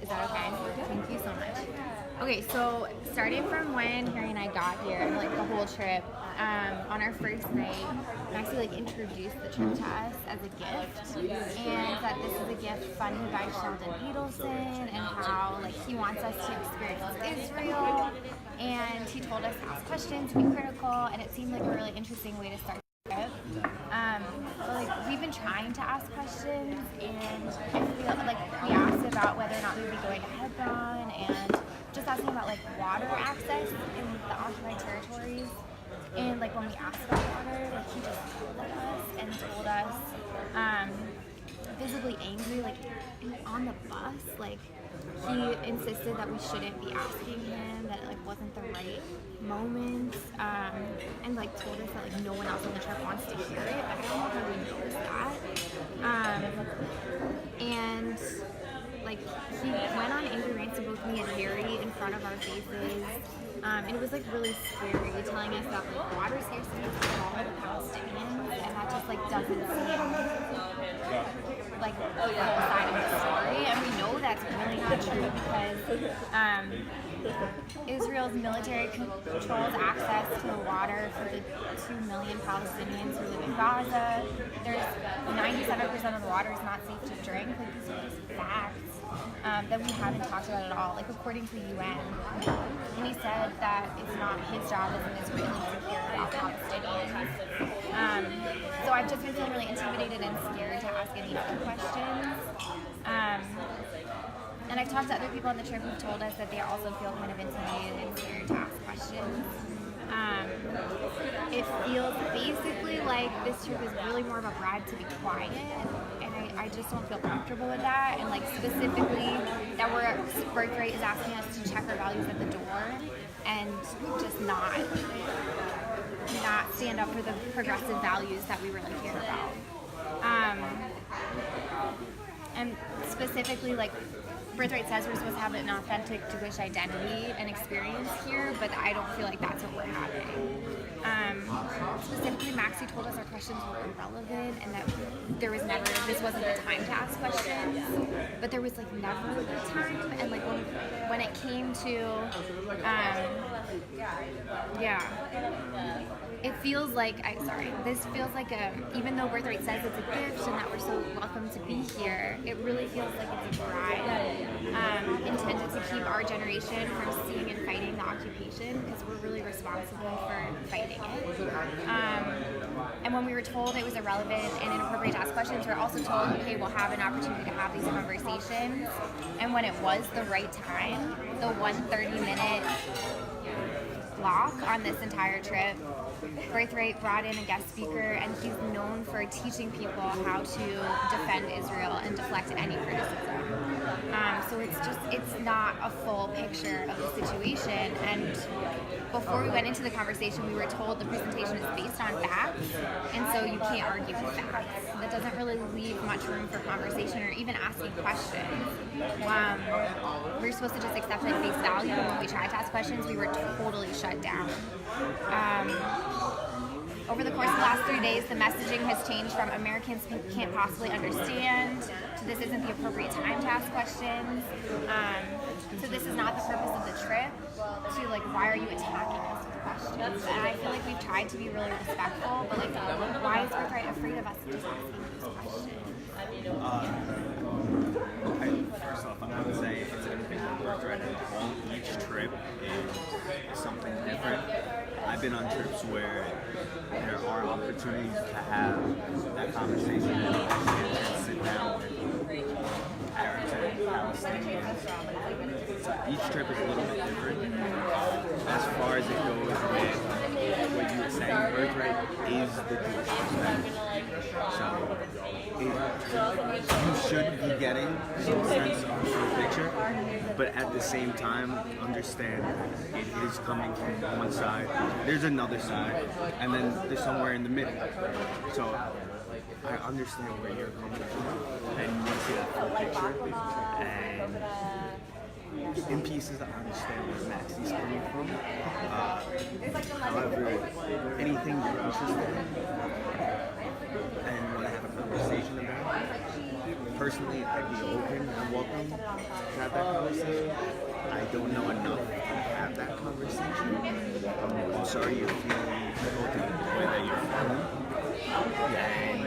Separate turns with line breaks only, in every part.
Is that okay? Thank you so much. Okay, so starting from when Harry and I got here, like the whole trip, on our first night, Maxie like introduced the trip to us as a gift, and that this is a gift funded by Sheldon Adelson, and how like he wants us to experience Israel, and he told us to ask questions, be critical, and it seemed like a really interesting way to start the trip. But like we've been trying to ask questions, and I feel like we asked about whether or not we would be going to Hebron, and just asking about like water access in the occupied territories. And like when we asked about water, like he just yelled at us and told us, visibly angry, like on the bus, like he insisted that we shouldn't be asking him, that it like wasn't the right moment, and like told us that like no one else on the trip wants to hear it. I don't know how he knows that. And like he went on angry rants to both me and Harry in front of our faces, and it was like really scary, telling us that like water scarcity is for all the Palestinians, and that just like doesn't seem like the side of the story. And we know that's really not true because Israel's military controls access to the water for the 2 million Palestinians who live in Gaza. There's 97% of the water is not safe to drink. Like these are just facts that we haven't talked about at all. Like according to the UN, and he said that it's not his job as an Israeli to hear about Palestinians. So I've just been feeling really intimidated and scared to ask any other questions. And I've talked to other people on the trip who've told us that they also feel kind of intimidated and scared to ask questions. It feels basically like this trip is really more of a bribe to be quiet, and I just don't feel comfortable with that. And like specifically that Birthright is asking us to check our values at the door and just not stand up for the progressive values that we really care about. And specifically, like Birthright says we're supposed to have an authentic Jewish identity and experience here, but I don't feel like that's what we're having. Specifically, Maxie told us our questions were irrelevant and that this wasn't the time to ask questions, but there was like never the time. And like when it came to, it feels like, this feels like even though Birthright says it's a gift and that we're so welcome to be here, it really feels like it's a bribe intended to keep our generation from seeing and fighting the occupation, because we're really responsible for fighting it. And when we were told it was irrelevant and inappropriate to ask questions, we were also told, okay, we'll have an opportunity to have these conversations. And when it was the right time, the 130-minute block on this entire trip, Birthright brought in a guest speaker, and he's known for teaching people how to defend Israel and deflect any criticism. So it's not a full picture of the situation. And before we went into the conversation, we were told the presentation is based on facts, and so you can't argue with facts. That doesn't really leave much room for conversation or even asking questions. We're supposed to just accept it at face value, and when we tried to ask questions, we were totally shut down. Over the course of the last 3 days, the messaging has changed from Americans can't possibly understand to this isn't the appropriate time to ask questions. So this is not the purpose of the trip, to like, why are you attacking us with questions? And I feel like we've tried to be really respectful, but like, why is Birthright afraid of us just asking these questions?
First off, I want to say it's an amazing Birthright. Each trip is something different. I've been on trips where there are opportunities to have that conversation and sit down with Arabs and Palestinians. So each trip is a little bit different. As far as it goes with what you were saying, Birthright is the Jewish perspective. So you should be getting some sense of the full picture, but at the same time, understand it is coming from one side, there's another side, and then there's somewhere in the middle. So I understand where you're coming from, and you want to see that full picture, and in pieces I understand where Maxie's coming from. However, anything you're interested in and want to have a conversation about, personally, I'd be open and welcome to have that conversation. I don't know enough to have that conversation. I'm sorry you're feeling the way that you're feeling. And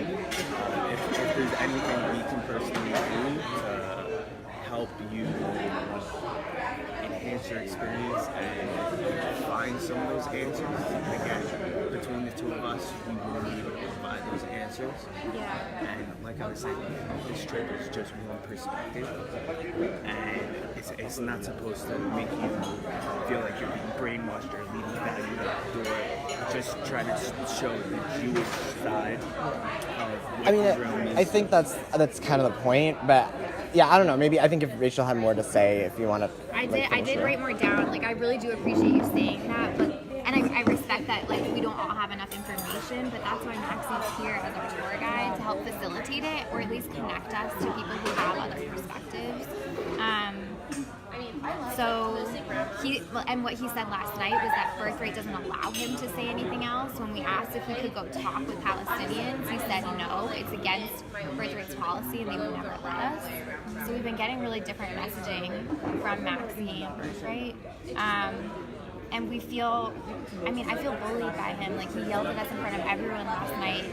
if there's anything we can personally do to help you enhance your experience and find some of those answers, again, between the two of us, we will be able to provide those answers.
Yeah.
And like I was saying, this trip is just one perspective, and it's not supposed to make you feel like you're being brainwashed or leaving value at the door. Just trying to show the Jewish side of what Israel means.
I think that's kind of the point, but yeah, I don't know. Maybe I think if Rachel had more to say, if you want to.
I did write more down. Like, I really do appreciate you saying that, but I respect that, like, we don't all have enough information, but that's why Maxi's here as our tour guide to help facilitate it, or at least connect us to people who have other perspectives. And what he said last night was that Birthright doesn't allow him to say anything else. When we asked if he could go talk with Palestinians, he said no, it's against Birthright's policy and they would never let us. So we've been getting really different messaging from Maxi and Birthright. And we feel, I feel bullied by him. Like, he yelled at us in front of everyone last night.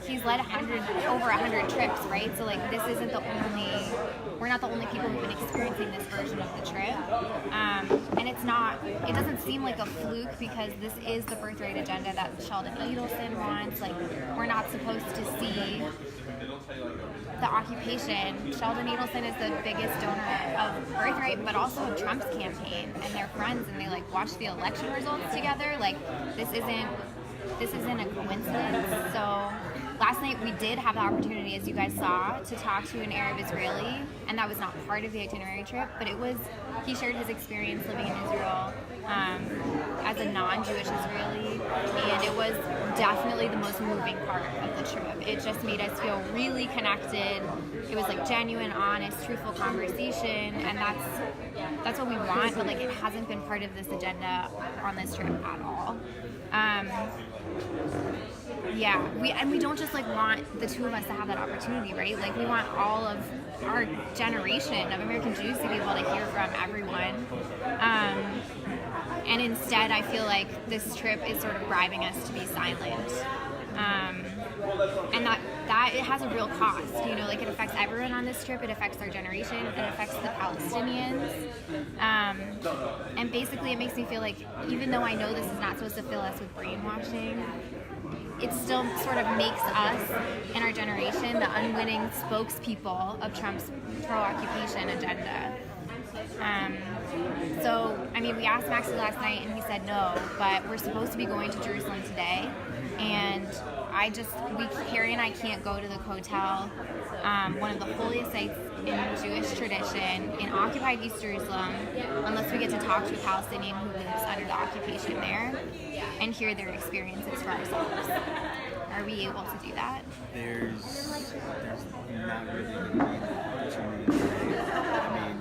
He's led over 100 trips, right? So, like, this isn't we're not the only people who've been experiencing this version of the trip. And it doesn't seem like a fluke, because this is the Birthright agenda that Sheldon Adelson wants. Like, we're not supposed to see the occupation. Sheldon Adelson is the biggest donor of Birthright, but also of Trump's campaign, and they're friends, and they, like, watch the election results together. Like, this isn't a coincidence. So last night we did have the opportunity, as you guys saw, to talk to an Arab Israeli, and that was not part of the itinerary trip, but he shared his experience living in Israel as a non-Jewish Israeli, and it was definitely the most moving part of the trip. It just made us feel really connected. It was, like, genuine, honest, truthful conversation, and that's what we want, but, like, it hasn't been part of this agenda on this trip at all. We don't just, like, want the two of us to have that opportunity, right? Like, we want all of our generation of American Jews to be able to hear from everyone. And instead, I feel like this trip is sort of bribing us to be silent. And that it has a real cost, like, it affects everyone on this trip. It affects our generation. It affects the Palestinians. And basically, it makes me feel like, even though I know this is not supposed to fill us with brainwashing, it still sort of makes us, in our generation, the unwitting spokespeople of Trump's pro-occupation agenda. We asked Maxi last night, and he said no, but we're supposed to be going to Jerusalem today, and Carrie and I can't go to the Kotel, one of the holiest sites in Jewish tradition in occupied East Jerusalem, unless we get to talk to a Palestinian who lives under the occupation there and hear their experiences for ourselves. Are we able to do that?
There's not really going to be an opportunity today.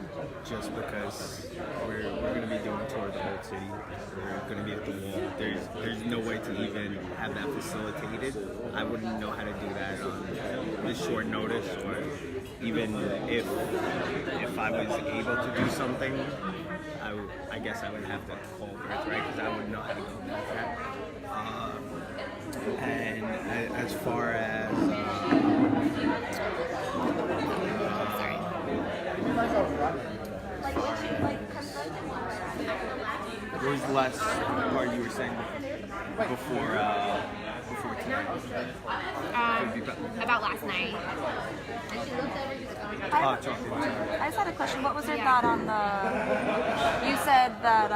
Just because we're going to be doing a tour of the whole city, we're going to be at the wall. There's no way to even have that facilitated. I wouldn't know how to do that on this short notice, or even if I was able to do something, I guess I would have to call Birthright, because I wouldn't know how to go about that. And as far as what was the last part you were saying before tonight?
About last night.
I just had a question. What was your thought on you said that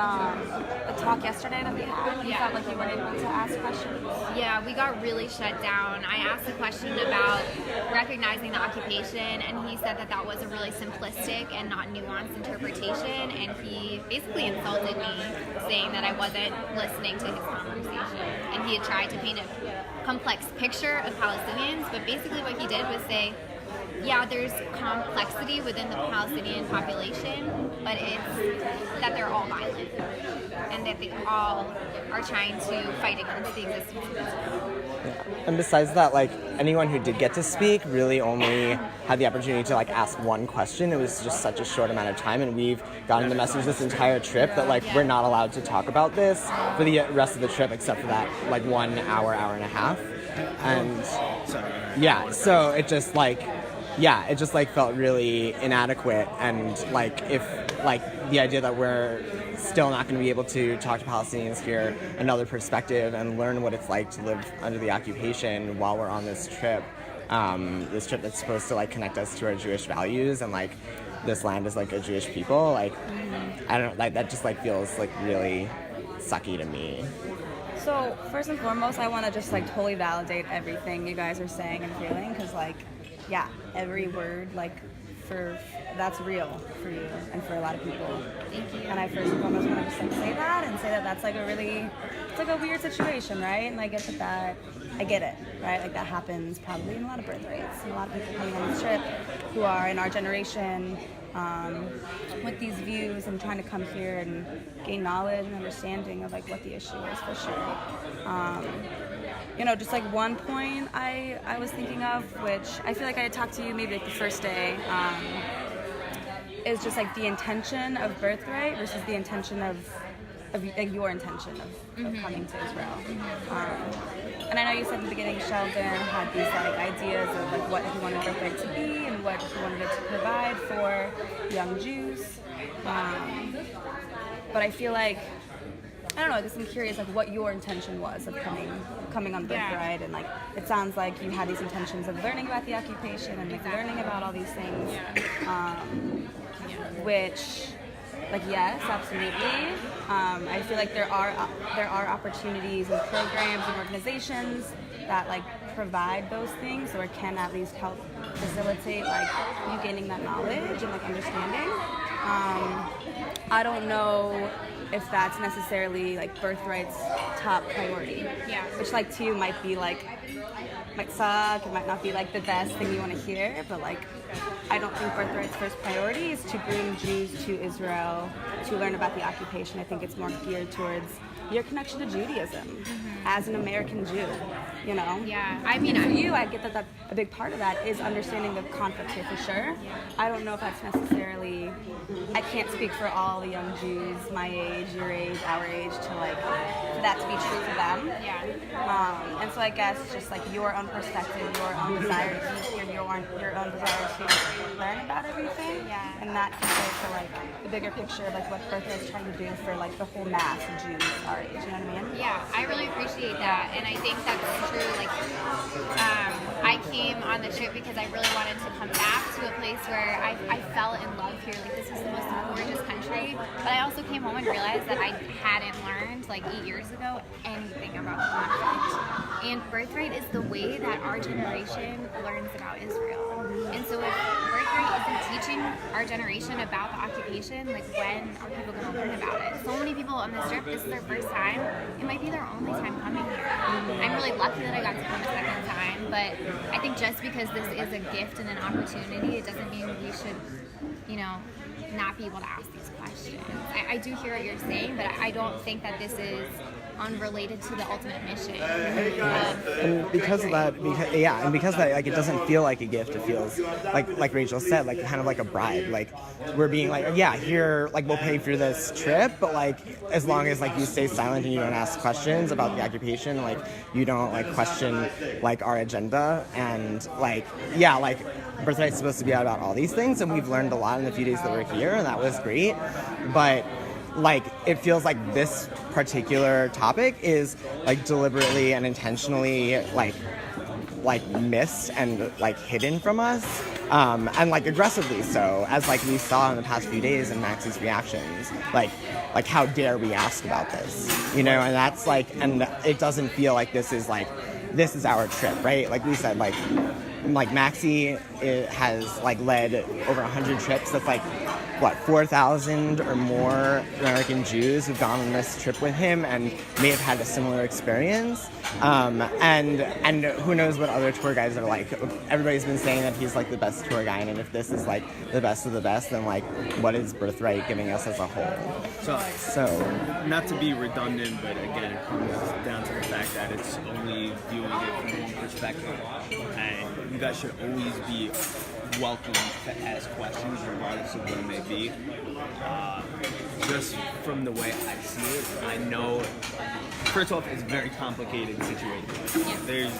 the talk yesterday that we had, you felt like you weren't able to ask questions?
Yeah, we got really shut down. I asked a question about recognizing the occupation, and he said that was a really simplistic and not nuanced interpretation, and he basically insulted me, saying that I wasn't listening to his conversation. And he had tried to paint a complex picture of Palestinians, but basically what he did was say, yeah, there's complexity within the Palestinian population, but it's that they're all violent and that they all are trying to fight against the existence of Israel.
And besides that, like, anyone who did get to speak really only had the opportunity to, like, ask one question. It was just such a short amount of time, and we've gotten the message this entire trip that, like, we're not allowed to talk about this for the rest of the trip except for that, like, 1 hour, hour and a half. And, yeah, so it just, like, felt really inadequate, and, like, if, like, the idea that we're still not going to be able to talk to Palestinians, hear another perspective, and learn what it's like to live under the occupation while we're on this trip that's supposed to, like, connect us to our Jewish values, and, like, this land is, like, a Jewish people, like, I don't know, like, that just, like, feels, like, really sucky to me.
So first and foremost, I want to just like totally validate everything you guys are saying and feeling, because like, yeah, every word like that's real for you and for a lot of people.
Thank you.
And I first and foremost want to just like say that and say that that's like it's like a weird situation, right? And I get I get it, right? Like that happens probably in a lot of birthrights. And a lot of people coming on this trip who are in our generation with these views and trying to come here and gain knowledge and understanding of like what the issue is for sure. You know, just like one point I was thinking of, which I feel like I had talked to you maybe like the first day, is just like the intention of Birthright versus the intention of like your intention of coming to Israel. And I know you said in the beginning Sheldon had these like ideas of like what he wanted Birthright to be and what he wanted it to provide for young Jews. But I feel like, I don't know, I guess I'm curious like what your intention was of coming on Birthright, and like it sounds like you had these intentions of learning about the occupation and like learning about all these things, which, like, yes, absolutely. I feel like there are opportunities and programs and organizations that like provide those things or can at least help facilitate like you gaining that knowledge and like understanding. I don't know if that's necessarily like Birthright's top priority.
Yeah.
Which like to you might suck, it might not be like the best thing you want to hear, but like I don't think Birthright's first priority is to bring Jews to Israel to learn about the occupation. I think it's more geared towards your connection to Judaism as an American Jew, you know?
Yeah, I mean,
for you, I get that a big part of that is understanding the conflict here for sure. I don't know if that's necessarily, I can't speak for all the young Jews my age, your age, our age, to like, for that to be true for them.
Yeah.
And so I guess just like your own perspective, your own desire to be here, your own desire to learn about everything.
Yeah.
And that compared to like the bigger picture of like what Birthright is trying to do for like the whole mass of Jews our age, you know what I mean?
Yeah, I really appreciate that, and I think that's true. Like, I came on the trip because I really wanted to come back to a place where I fell in love here. Like, this is the most gorgeous country, but I also came home and realized that I hadn't learned, like 8 years ago, anything about conflict. And Birthright is the way that our generation learns about Israel. And so if Birthright isn't teaching our generation about the occupation, like, when are people going to learn about it? So many people on this trip, this is their first time. It might be their only time coming here. I'm really lucky that I got to come a second time, but I think just because this is a gift and an opportunity, it doesn't mean we should, you know, not be able to ask these questions. I do hear what you're saying, but I don't think that this is unrelated to the ultimate mission.
And because of that, like, it doesn't feel like a gift. It feels like Rachel said, like kind of like a bribe. Like, we're being like, yeah, here, like, we'll pay for this trip, but like as long as like you stay silent and you don't ask questions about the occupation, like you don't like question like our agenda, and like, yeah, like Birthright's supposed to be about all these things, and we've learned a lot in the few days that we're here, and that was great. But like, it feels like this particular topic is like deliberately and intentionally like missed and like hidden from us, and like aggressively so, as like we saw in the past few days in Maxie's reactions. Like how dare we ask about this, you know? And that's like, and it doesn't feel like this is our trip, right? Like we said, like like Maxi has like led over 100 trips. That's like what, 4,000 or more American Jews who've gone on this trip with him and may have had a similar experience. And who knows what other tour guides are like. Everybody's been saying that he's like the best tour guide, and if this is like the best of the best, then like what is Birthright giving us as a whole? So
not to be redundant, but again, it comes down to the fact that it's only viewing it from one perspective, and you guys should always be welcome to ask questions regardless of what it may be. Just from the way I see it, I know, first off, it's a very complicated situation. There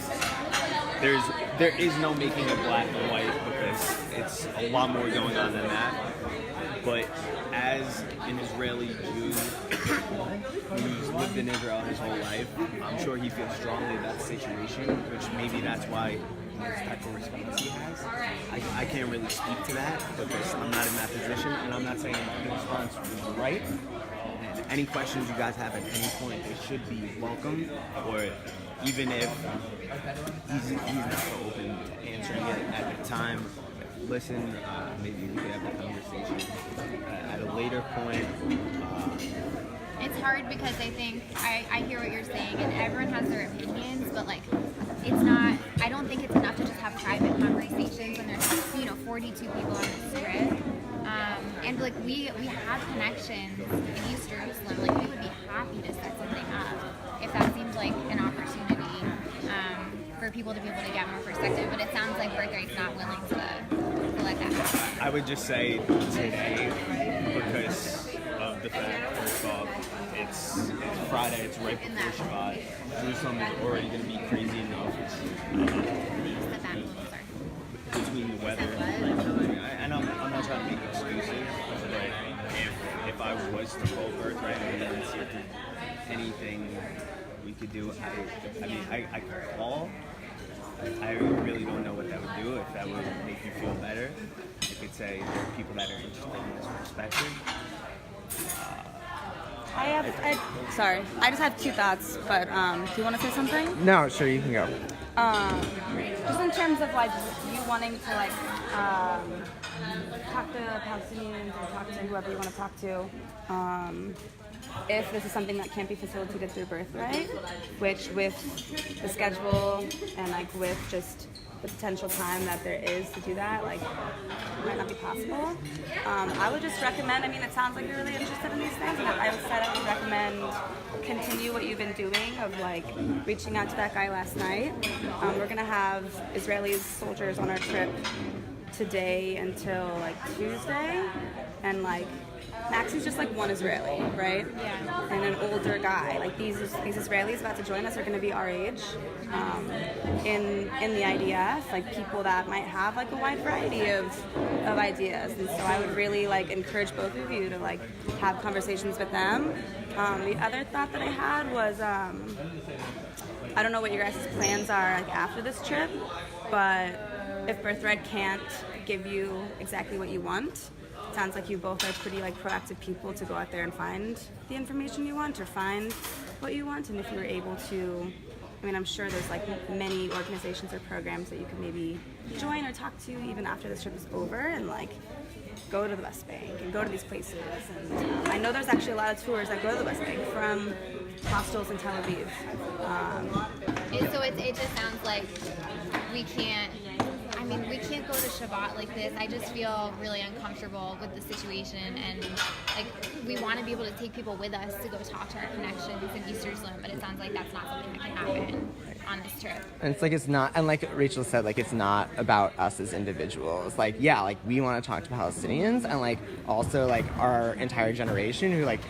is no making it black and white, because it's a lot more going on than that. But as an Israeli Jew who's lived in Israel his whole life, I'm sure he feels strongly about the situation, which maybe that's why this type of response he has. I can't really speak to that because I'm not in that position, and I'm not saying the response was right. And any questions you guys have at any point, they should be welcome, or even if he's not so open to answering it at the time, listen, maybe we could have a conversation at a later point.
It's hard because I think I hear what you're saying, and everyone has their opinions, but like it's not. I don't think it's enough to just have private conversations when there's 42 people on this trip. And like we have connections in East Jerusalem. Like we would be happy to set something up if that seems like an opportunity for people to be able to get more perspective. But it sounds like Birthright's not willing to let that happen.
I would just say today, because of the fact, first off, it's Friday, it's right before Shabbat. Jerusalem is already going to be crazy enough between the weather and I'm not trying to make excuses, but if I was to call Birthright and then see if there's anything we could do, I could call. I really don't know what that would do, if that would make you feel better. You could say there are people that are interested in this perspective.
I just have two thoughts, but do you want to say something?
no, sure, you can go.
Just in terms of like you wanting to like talk to Palestinians or talk to whoever you want to talk to, if this is something that can't be facilitated through Birthright, which with the schedule and like with just the potential time that there is to do that, like might not be possible. I would just recommend, it sounds like you're really interested in these things, and I would recommend continue what you've been doing of like reaching out to that guy last night. We're gonna have Israeli soldiers on our trip today until like Tuesday, and like Max is just like one Israeli, right?
Yeah.
And an older guy. Like these Israelis about to join us are going to be our age in the IDF, like people that might have like a wide variety of ideas. And so I would really like encourage both of you to like have conversations with them. The other thought that I had was I don't know what your guys' plans are like after this trip, but if Birthright can't give you exactly what you want, sounds like you both are pretty like proactive people to go out there and find the information you want or find what you want. And if you're able to, I'm sure there's like many organizations or programs that you could maybe join or talk to even after this trip is over, and like go to the West Bank and go to these places. And I know there's actually a lot of tours that go to the West Bank from hostels in Tel Aviv.
So it just sounds like we can't go to Shabbat like this. I just feel really uncomfortable with the situation, and like we want to be able to take people with us to go talk to our connections in East Jerusalem, but it sounds like that's not something that can happen on this trip.
And it's not, and like Rachel said, like it's not about us as individuals. Like, yeah, like we want to talk to Palestinians, and like also like our entire generation who like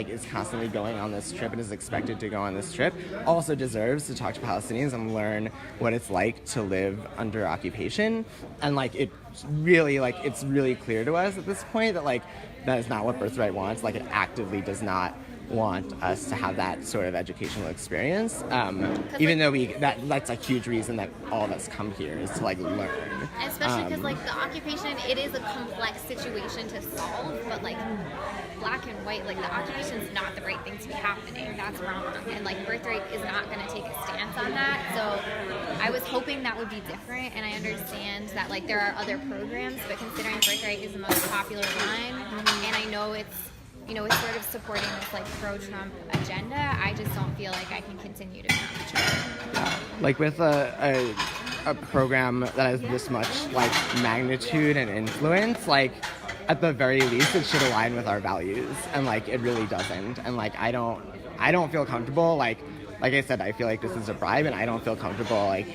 is constantly going on this trip and is expected to go on this trip also deserves to talk to Palestinians and learn what it's like to live under occupation. And like it's really clear to us at this point that like that is not what Birthright wants. Like it actively does not want us to have that sort of educational experience. Even though that's a huge reason that all of us come here is to like learn.
Especially because like the occupation, it is a complex situation to solve, but like black and white, like the occupation is not the right thing to be happening. That's wrong, and like Birthright is not going to take a stance on that. So I was hoping that would be different, and I understand that like there are other programs, but considering Birthright is the most popular one, and I know it's sort of supporting this like pro-Trump agenda, I just don't feel like I can continue to be on the trail.
Like with a program that has this much like magnitude and influence, like at the very least it should align with our values, and like it really doesn't. And like I don't feel comfortable, like I said, I feel like this is a bribe, and I don't feel comfortable like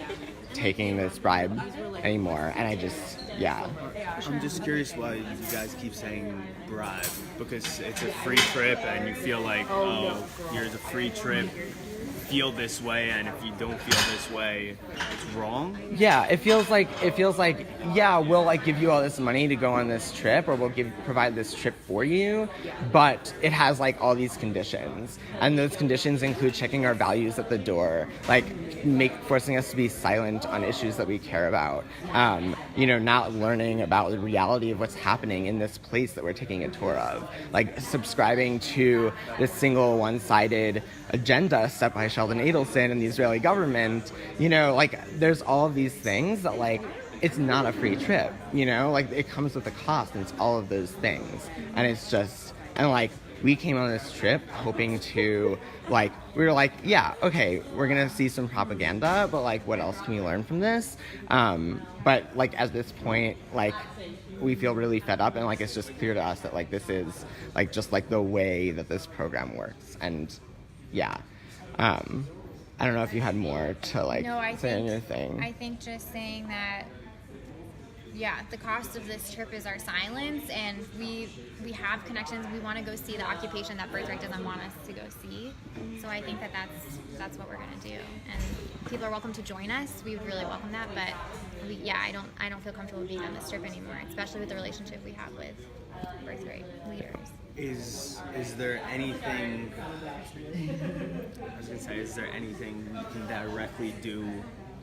taking this bribe anymore. And I just
I'm just curious why you guys keep saying bribe, because it's a free trip and you feel like, oh, here's a free trip, feel this way, and if you don't feel this way, it's wrong.
Yeah, it feels like yeah, we'll like give you all this money to go on this trip, or we'll provide this trip for you, but it has like all these conditions, and those conditions include checking our values at the door, like forcing us to be silent on issues that we care about, not learning about the reality of what's happening in this place that we're taking a tour of, like subscribing to this single one-sided agenda set by Sheldon Adelson and the Israeli government. Like there's all of these things that like it's not a free trip, like it comes with a cost, and it's all of those things. And it's just, and like we came on this trip hoping to like, we were like, yeah, okay, we're gonna see some propaganda, but like what else can we learn from this? But like at this point, like we feel really fed up, and like it's just clear to us that like this is like just like the way that this program works. And I don't know if you had more to like say on your thing.
I think just saying that, the cost of this trip is our silence, and we have connections. We want to go see the occupation that Birthright doesn't want us to go see. So I think that's what we're gonna do, and people are welcome to join us. We would really welcome that, but I don't feel comfortable being on this trip anymore, especially with the relationship we have with Birthright leaders.
Is there anything, is there anything we can directly do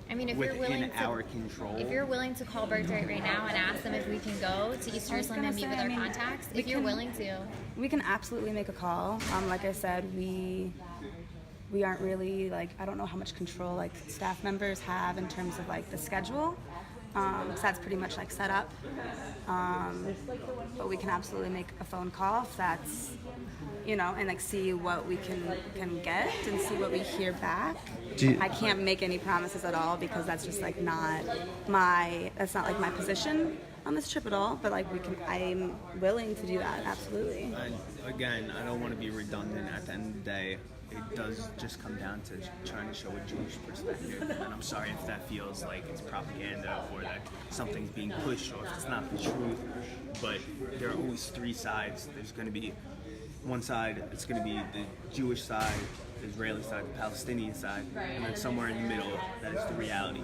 if
within our control?
If you're willing to call Birthright right now and ask them if we can go to East Jerusalem and meet with our contacts, if you're willing to.
We can absolutely make a call. Like I said, we aren't really like, I don't know how much control like staff members have in terms of like the schedule. So that's pretty much like set up. But we can absolutely make a phone call if that's, and like see what we can get and see what we hear back. I can't make any promises at all, because that's just like that's not like my position on this trip at all. But like I'm willing to do that, absolutely.
And again, I don't want to be redundant. At the end of the day, it does just come down to trying to show a Jewish perspective. And I'm sorry if that feels like it's propaganda, or that something's being pushed, or if it's not the truth. But there are always three sides. There's going to be one side, it's going to be the Jewish side, the Israeli side, the Palestinian side, and then somewhere in the middle, that is the reality.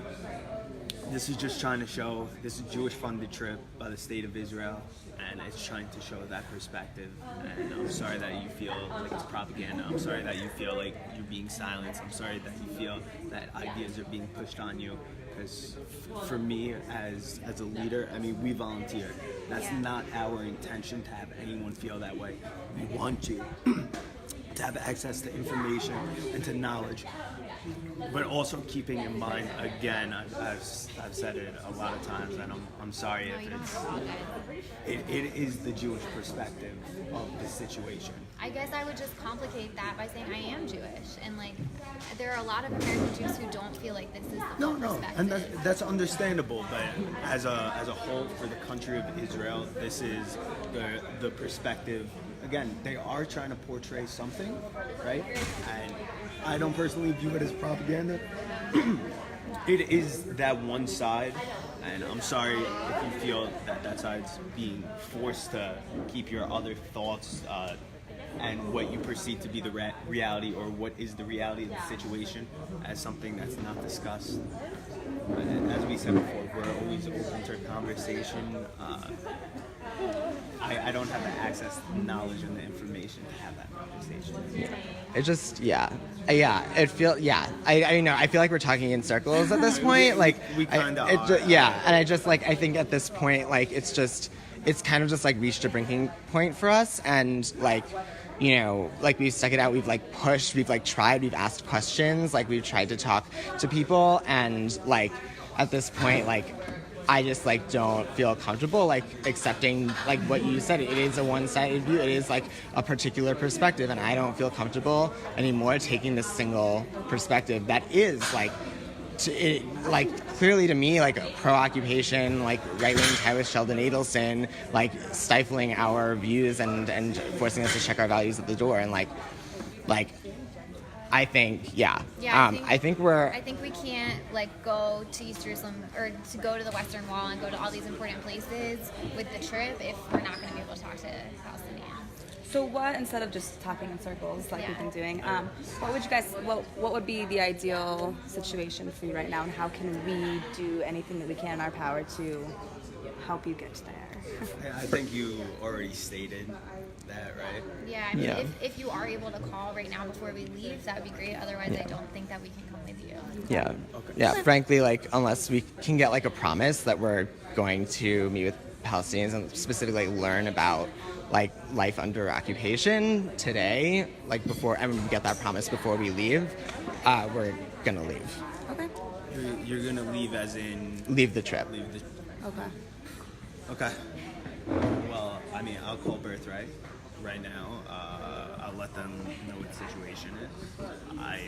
This is just trying to show, this is a Jewish-funded trip by the state of Israel, and it's trying to show that perspective. And I'm sorry that you feel like it's propaganda. I'm sorry that you feel like you're being silenced. I'm sorry that you feel that ideas are being pushed on you. Because for me, as a leader, we volunteer. That's not our intention to have anyone feel that way. We want you to have access to information and to knowledge, but also keeping in mind, again, I've said it a lot of times, and I'm sorry if it is the Jewish perspective of the situation.
I guess I would just complicate that by saying I am Jewish, and like there are a lot of American Jews who don't feel like this is the full perspective.
And that's understandable, but as a whole, for the country of Israel, this is the perspective. Again, they are trying to portray something, right? And I don't personally view it as propaganda. It is that one side, and I'm sorry if you feel that side's being forced to keep your other thoughts and what you perceive to be the reality, or what is the reality of the situation, as something that's not discussed. as we said before, we're always open to conversation. I don't have the access, the knowledge, and the information to have that conversation.
It just, I know. I feel like we're talking in circles at this point. Like
we kind of are.
And I just like, I think at this point, like it's kind of just like reached a breaking point for us, and like, you know, like we've stuck it out, we've like pushed, we've like tried, we've asked questions, like we've tried to talk to people, and like at this point, like I just like don't feel comfortable like accepting like what you said. It is a one-sided view. It is like a particular perspective, and I don't feel comfortable anymore taking this single perspective that is like, clearly to me like a pro-occupation, like right-wing tie with Sheldon Adelson, like stifling our views and forcing us to check our values at the door, and like I think, I think we can't like go to East Jerusalem or to go to the Western Wall and go to all these important places with the trip if we're not going to be able to talk to Palestinians.
So what, instead of just talking in circles like we've been doing, what would you guys, what would be the ideal situation for you right now, and how can we do anything that we can in our power to help you get there?
I think you already stated that, right?
Yeah, I mean, if you are able to call right now before we leave, that would be great. Otherwise, I don't think that we can come with you.
Yeah. Okay. Yeah, frankly, like, unless we can get, like, a promise that we're going to meet with Palestinians and specifically learn about, like, life under occupation today, like, before, and we get that promise before we leave, we're gonna leave.
Okay.
You're gonna leave as in...
Leave the trip.
Okay.
Well, I mean, I'll call Birthright right now. I'll let them know what the situation is. I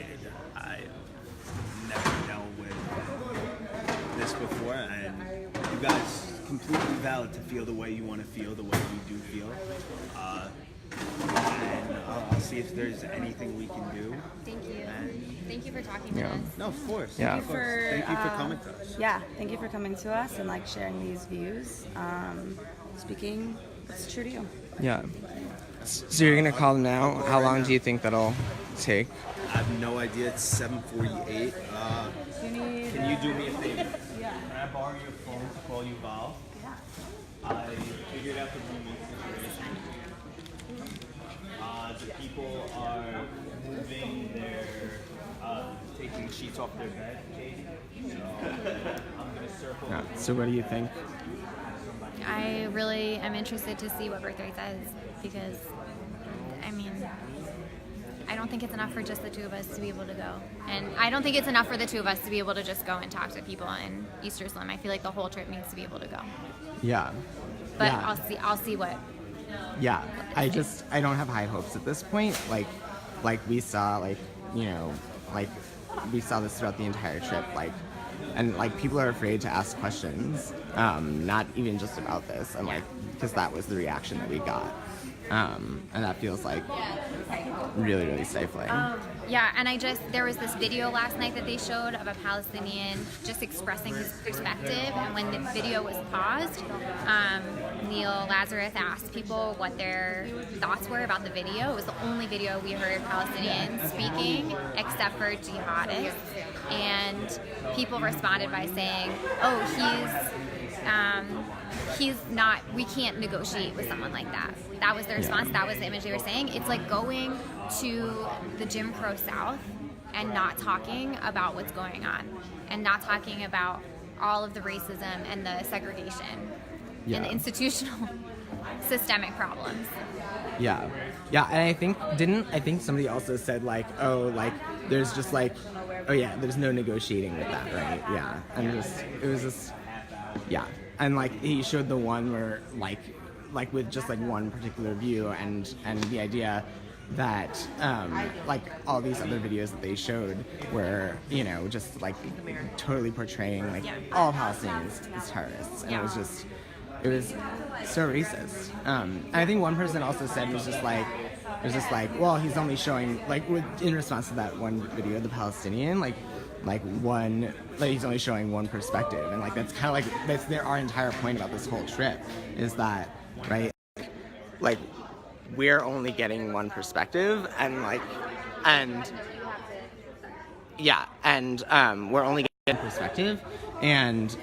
never dealt with this before, and you guys completely valid to feel the way you want to feel, the way you do feel. And I'll see if there's anything we can do.
Thank you. Thank you for talking to us.
No, of course.
Yeah.
Of course. Thank you for coming to us.
Yeah, thank you for coming to us and like sharing these views. Speaking what's true to you.
Yeah. So you're gonna call them now? How long do you think that'll take?
I have no idea. It's 7:48. Can you do me a favor?
Yeah.
Can I borrow your phone to call you Val?
Yeah.
I figured out the rooming situation. The people are moving their, taking sheets off their bed. So I'm gonna circle.
Yeah. So what do you think?
I really am interested to see what Birthright says, because, I mean, I don't think it's enough for just the two of us to be able to go. And I don't think it's enough for the two of us to be able to just go and talk to people in East Jerusalem. I feel like the whole trip needs to be able to go.
Yeah.
But
yeah.
I'll see what.
Yeah. I don't have high hopes at this point. Like we saw, like, you know, like we saw this throughout the entire trip, like, and like people are afraid to ask questions, not even just about this, and like, because that was the reaction that we got, and that feels like really, really stifling.
Yeah, and there was this video last night that they showed of a Palestinian just expressing his perspective, and when the video was paused, Neil Lazarus asked people what their thoughts were about the video. It was the only video we heard Palestinians speaking, except for jihadists, and people responded by saying, oh, he's not, we can't negotiate with someone like that. That was their response. That was the image they were saying. It's like going to the Jim Crow South and not talking about what's going on, and not talking about all of the racism and the segregation and the institutional systemic problems.
Yeah, and I think somebody also said like, oh, like there's just like, oh yeah, there's no negotiating with that, right? Yeah, and it was just, yeah, and like he showed the one where like with just like one particular view, and the idea that like all these other videos that they showed were, you know, just like totally portraying like all Palestinians as terrorists, and it was so racist. And I think one person also said it was just like, well, he's only showing like in response to that one video, the Palestinian, he's only showing one perspective, and like that's kind of like that's our entire point about this whole trip, is that, right, like we're only getting one perspective, and we're only getting perspective, and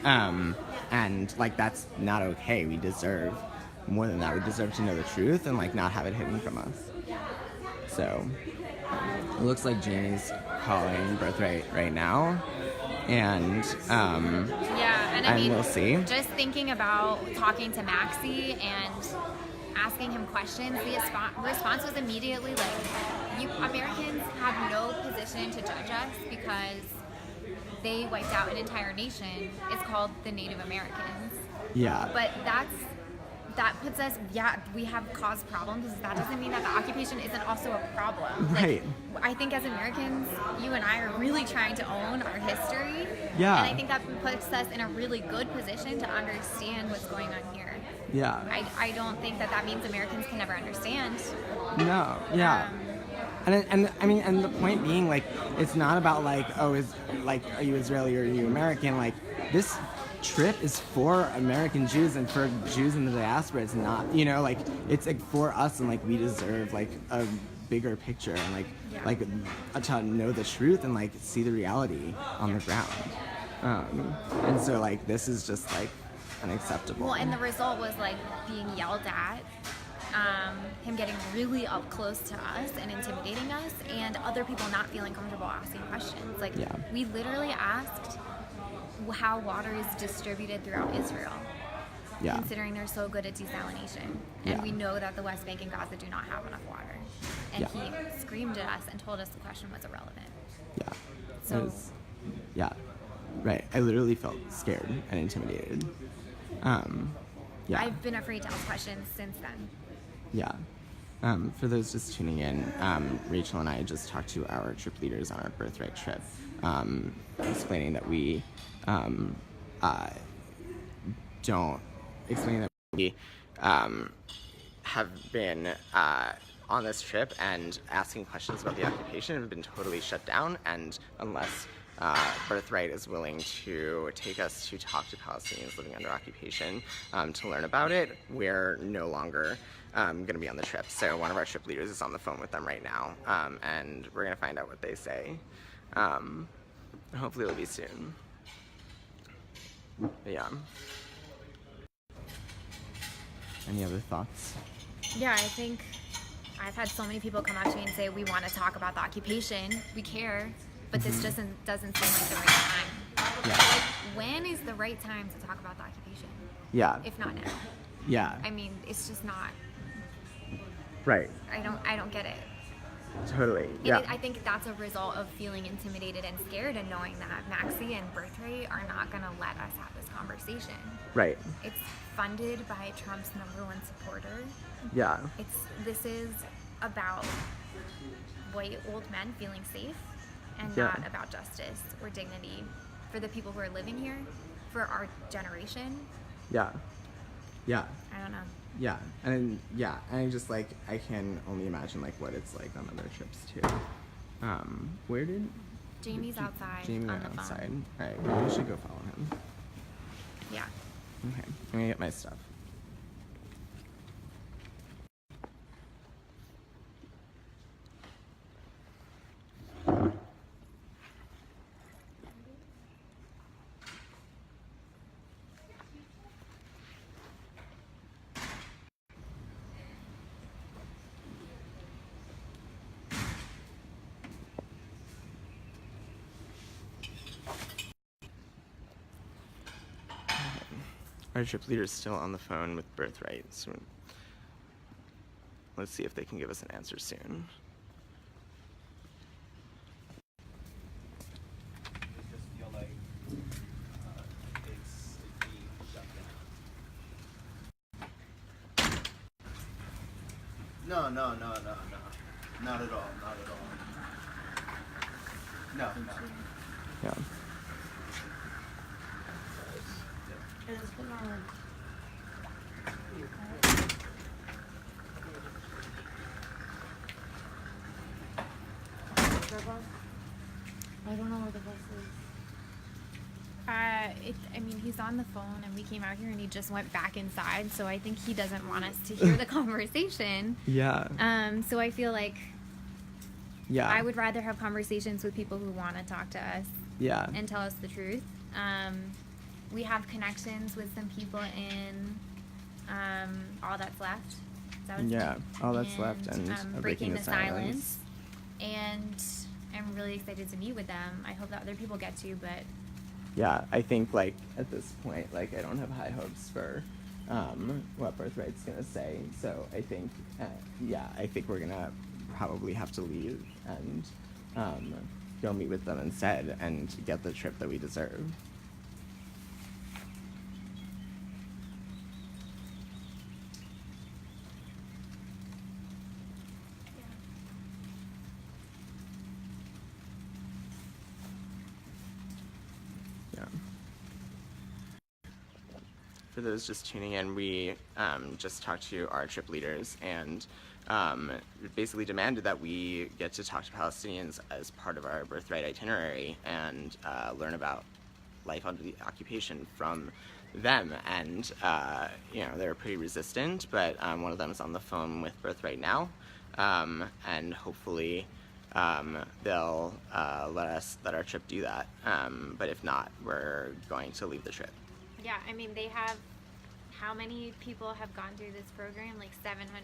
like that's not okay. We deserve more than that. We deserve to know the truth and like not have it hidden from us. So it looks like Janie's calling Birthright right now, and
I mean,
we'll see.
Just thinking about talking to Maxie and asking him questions, the response was immediately like, "You Americans have no position to judge us because they wiped out an entire nation. It's called the Native Americans."
Yeah.
But that puts us, we have caused problems. That doesn't mean that the occupation isn't also a problem.
Right.
Like, I think as Americans, you and I are really trying to own our history.
Yeah.
And I think that puts us in a really good position to understand what's going on here.
Yeah.
I don't think that means Americans can never understand.
No. Yeah. And I mean, and the point being, like, it's not about like, oh, are you Israeli or are you American? Like, this trip is for American Jews and for Jews in the diaspora. It's not, like, it's like for us, and like we deserve like a bigger picture and like to know the truth and like see the reality on the ground. And so like this is just like unacceptable.
Well, and the result was like being yelled at. Him getting really up close to us and intimidating us, and other people not feeling comfortable asking questions. Like, we literally asked how water is distributed throughout Israel, considering they're so good at desalination. And we know that the West Bank and Gaza do not have enough water. And he screamed at us and told us the question was irrelevant.
Yeah.
So,
right. I literally felt scared and intimidated.
I've been afraid to ask questions since then.
Yeah. For those just tuning in, Rachel and I just talked to our trip leaders on our Birthright trip, explaining that we have been on this trip and asking questions about the occupation have been totally shut down, and unless Birthright is willing to take us to talk to Palestinians living under occupation to learn about it, we're no longer going to be on the trip. So one of our trip leaders is on the phone with them right now, and we're going to find out what they say. Hopefully it'll be soon. But yeah. Any other thoughts?
Yeah, I think I've had so many people come up to me and say, we want to talk about the occupation, we care, but this just doesn't seem like the right time.
Yeah.
Like, when is the right time to talk about the occupation?
Yeah.
If not now.
Yeah.
I mean, it's just not.
Right.
I don't get it.
Totally.
And
Yeah.
I think that's a result of feeling intimidated and scared and knowing that Maxie and Birthright are not going to let us have this conversation.
Right.
It's funded by Trump's #1 supporter.
Yeah.
This is about white old men feeling safe and not about justice or dignity for the people who are living here, for our generation.
Yeah. Yeah.
I don't know.
Yeah. And I just like, I can only imagine like what it's like on other trips too. Where did
Jamie's outside
Jamie
on
went
the
outside.
phone.
All right, maybe we should go follow him.
Yeah.
Okay, I'm gonna get my stuff. Our trip leader is still on the phone with Birthright, so let's see if they can give us an answer soon.
No. Not at all. No.
Yeah.
I don't know where the bus is.
I mean, he's on the phone, and we came out here, and he just went back inside. So I think he doesn't want us to hear the conversation.
Yeah.
So I feel like
Yeah.
I would rather have conversations with people who want to talk to us
Yeah.
and tell us the truth. we have connections with some people in All That's Left. Is that what it's
Yeah,
called?
All That's Left and
Breaking the Silence. And I'm really excited to meet with them. I hope that other people get to, but
Yeah, I think like at this point, like I don't have high hopes for what Birthright's gonna say. So I think, I think we're gonna probably have to leave and go meet with them instead and get the trip that we deserve. Yeah. For those just tuning in, we just talked to our trip leaders and basically demanded that we get to talk to Palestinians as part of our Birthright itinerary and learn about life under the occupation from them. And, they were pretty resistant, but one of them is on the phone with Birthright now. And hopefully they'll let our trip do that. But if not, we're going to leave the trip.
yeah, I mean, they have, how many people have gone through this program? Like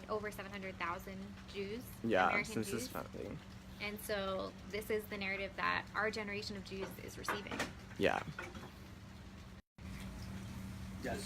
over 700,000 Jews,
Yeah,
American
since
Jews.
this founding.
And so this is the narrative that our generation of Jews is receiving.
Yeah.
Yes.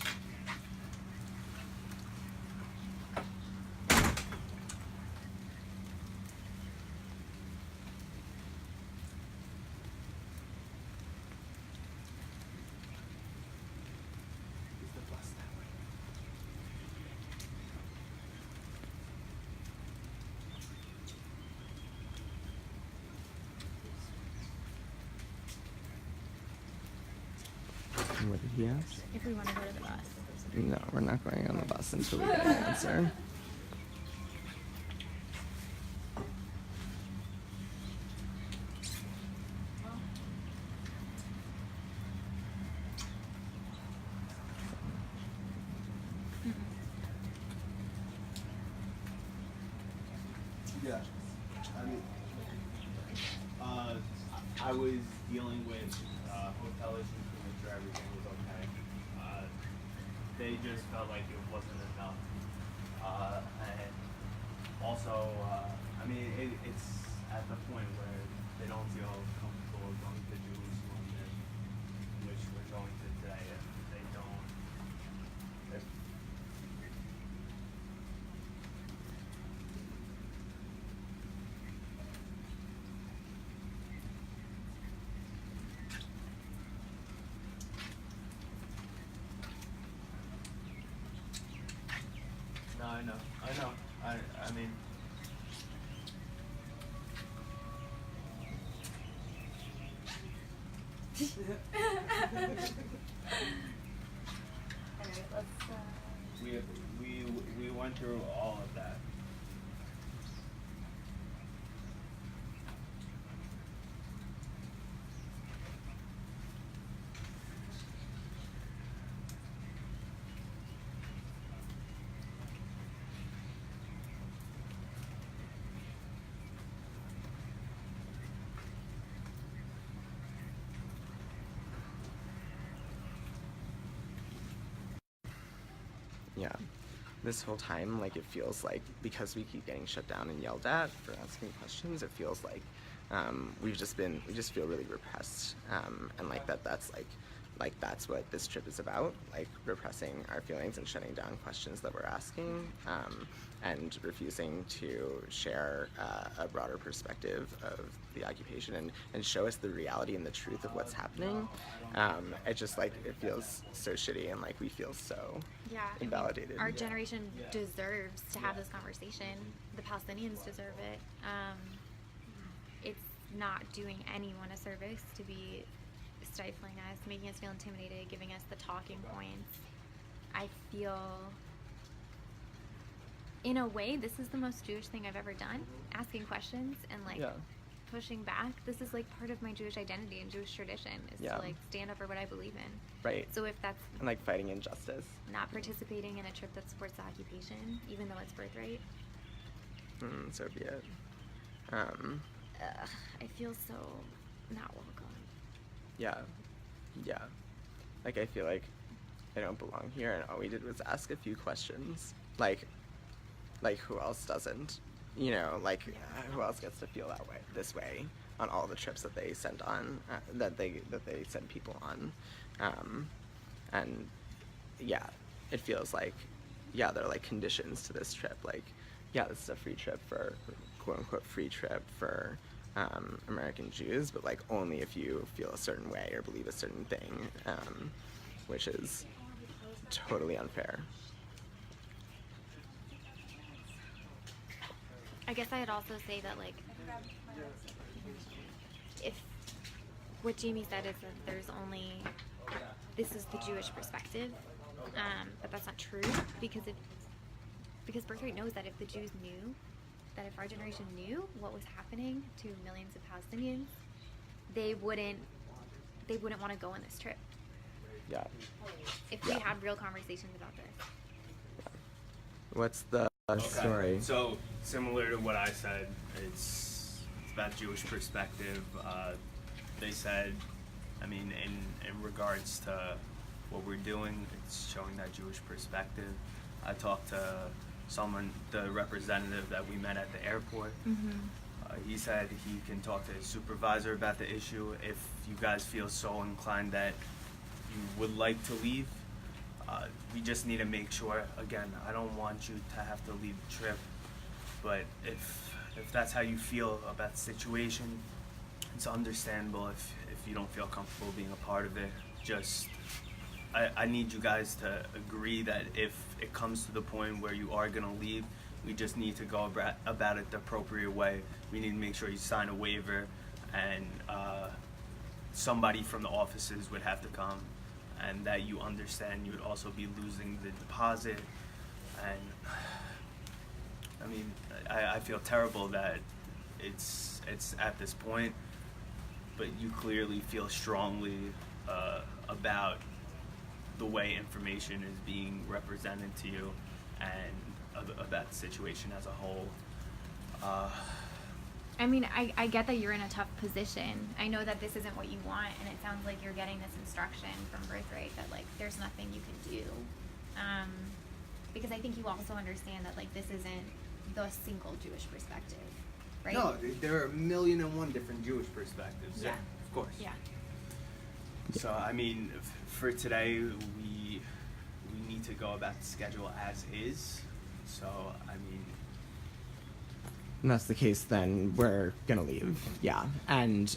What did he ask?
If we want to go to the bus.
No, we're not going on the bus until we get an answer.
Yeah. I mean, I was dealing with hotel issues to make sure everything was okay. They just felt like it wasn't enough. And also, I mean, it's at the point where they don't feel comfortable going to Jerusalem, which we're going to today. If they don't, if No, I know. I mean,
Anyway, let's.
we went through all of that.
Yeah. This whole time, like, it feels like because we keep getting shut down and yelled at for asking questions, it feels like we just feel really repressed, and like that's that's what this trip is about, like repressing our feelings and shutting down questions that we're asking, and refusing to share a broader perspective of the occupation and show us the reality and the truth of what's happening. It just like it feels so shitty, and like we feel so invalidated.
Our generation deserves to have this conversation. The Palestinians deserve it. It's not doing anyone a service to be stifling us, making us feel intimidated, giving us the talking points. I feel, in a way, this is the most Jewish thing I've ever done. Asking questions and like pushing back. This is like part of my Jewish identity and Jewish tradition is to like stand up for what I believe in.
Right.
So if that's
and like fighting injustice.
not participating in a trip that supports the occupation, even though it's Birthright,
So be it.
I feel so not welcome.
Yeah. Like, I feel like I don't belong here, and all we did was ask a few questions. Like who else doesn't? You know, like, who else gets to feel that way, this way, on all the trips that they send on, that they send people on, and yeah, it feels like, yeah, they're like conditions to this trip. Like, yeah, this is a free trip for, quote unquote, free trip for American Jews, but like only if you feel a certain way or believe a certain thing, which is totally unfair.
I guess I'd also say that, like, if what Jamie said is that this is the Jewish perspective, but that's not true, because Birthright knows that if the Jews knew, that if our generation knew what was happening to millions of Palestinians, they wouldn't want to go on this trip.
Yeah.
If we had real conversations about this.
What's the story?
So similar to what I said, it's about Jewish perspective. They said, I mean, in regards to what we're doing, it's showing that Jewish perspective. I talked to the representative that we met at the airport. He said he can talk to his supervisor about the issue. If you guys feel so inclined that you would like to leave, we just need to make sure, again, I don't want you to have to leave the trip, but if that's how you feel about the situation, it's understandable if you don't feel comfortable being a part of it. Just, I need you guys to agree that if it comes to the point where you are gonna leave, we just need to go about it the appropriate way. We need to make sure you sign a waiver, and somebody from the offices would have to come, and that you understand you would also be losing the deposit. And I mean, I feel terrible that it's at this point, but you clearly feel strongly about the way information is being represented to you, and about the situation as a whole.
I mean, I get that you're in a tough position. I know that this isn't what you want, and it sounds like you're getting this instruction from Birthright that, like, there's nothing you can do. Because I think you also understand that, like, this isn't the single Jewish perspective, right?
No, there are 1,000,001 different Jewish perspectives.
Yeah.
Of course.
Yeah.
So, I mean, for today, we need to go about the schedule as is. So, I mean,
And that's the case, then we're gonna leave. Yeah, and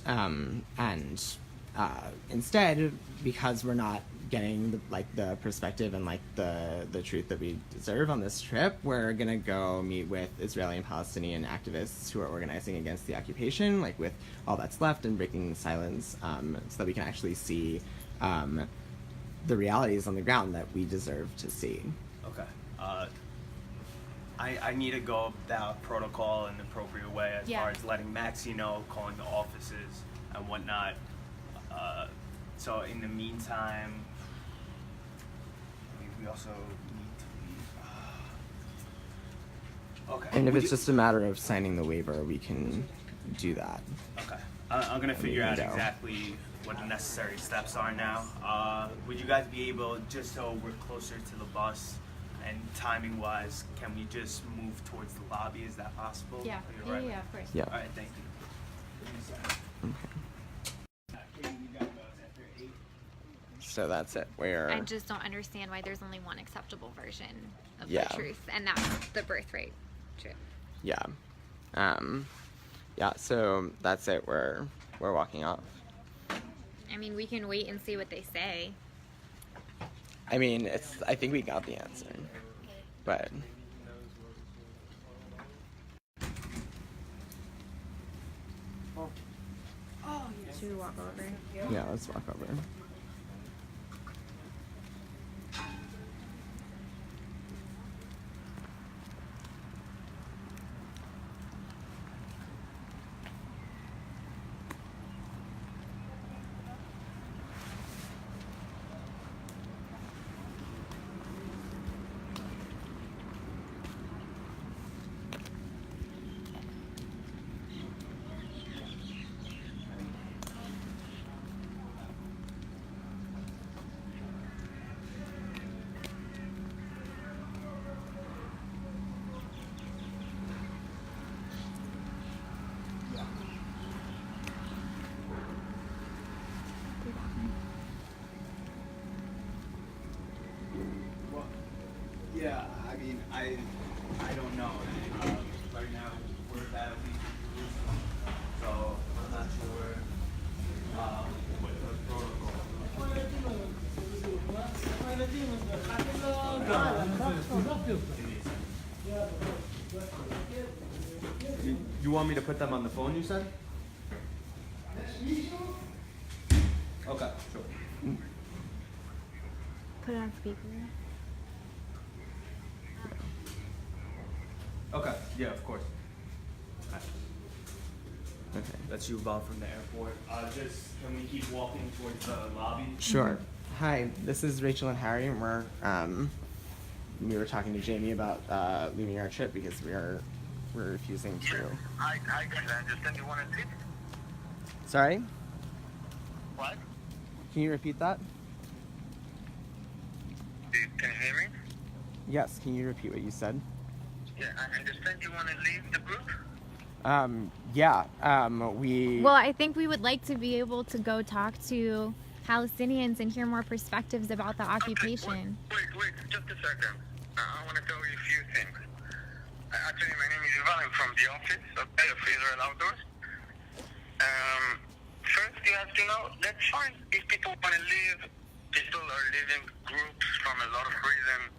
instead, because we're not getting the perspective and the truth that we deserve on this trip, we're gonna go meet with Israeli and Palestinian activists who are organizing against the occupation, like with All That's Left and Breaking Silence, so that we can actually see the realities on the ground that we deserve to see.
okay. I need to go about protocol in the appropriate way as far as letting Maxie know, calling the offices and whatnot. So in the meantime, we also need to leave. Okay.
And if it's just a matter of signing the waiver, we can do that.
Okay. I'm gonna figure out
go.
exactly what the necessary steps are now. Would you guys be able, just so we're closer to the bus, and timing wise, can we just move towards the lobby? Is that possible?
Yeah.
Are you right?
Yeah, of course.
Yeah.
All right, thank you.
So that's it. We're
I just don't understand why there's only one acceptable version of
Yeah.
the truth, and that's the Birthright trip.
yeah. Yeah, so that's it. We're walking off.
I mean, we can wait and see what they say.
I mean, I think we got the answer, but
Should we walk over?
yeah, let's walk over.
Yeah, I mean, I don't know. Right now, we're at Jerusalem, so I'm not sure what the protocol. You want me to put them on the phone, you said? Okay, sure.
Put it on speaker.
Okay, yeah, of course.
Okay.
That's you, Bob, from the airport. Just can we keep walking towards the lobby?
Sure. Hi, this is Rachel and Harry, and we were talking to Jamie about leaving our trip because we're refusing to.
I can understand you want to sit.
Sorry?
What?
Can you repeat that?
Can you hear me?
Yes, can you repeat what you said?
Yeah, I understand you want to leave the group.
We.
Well, I think we would like to be able to go talk to Palestinians and hear more perspectives about the occupation.
Okay, wait, just a second. I want to tell you a few things. Actually, my name is Yuval. I'm from the office of Israel Outdoors. First, you have to know that's fine. If people want to leave, people are leaving groups from a lot of reasons.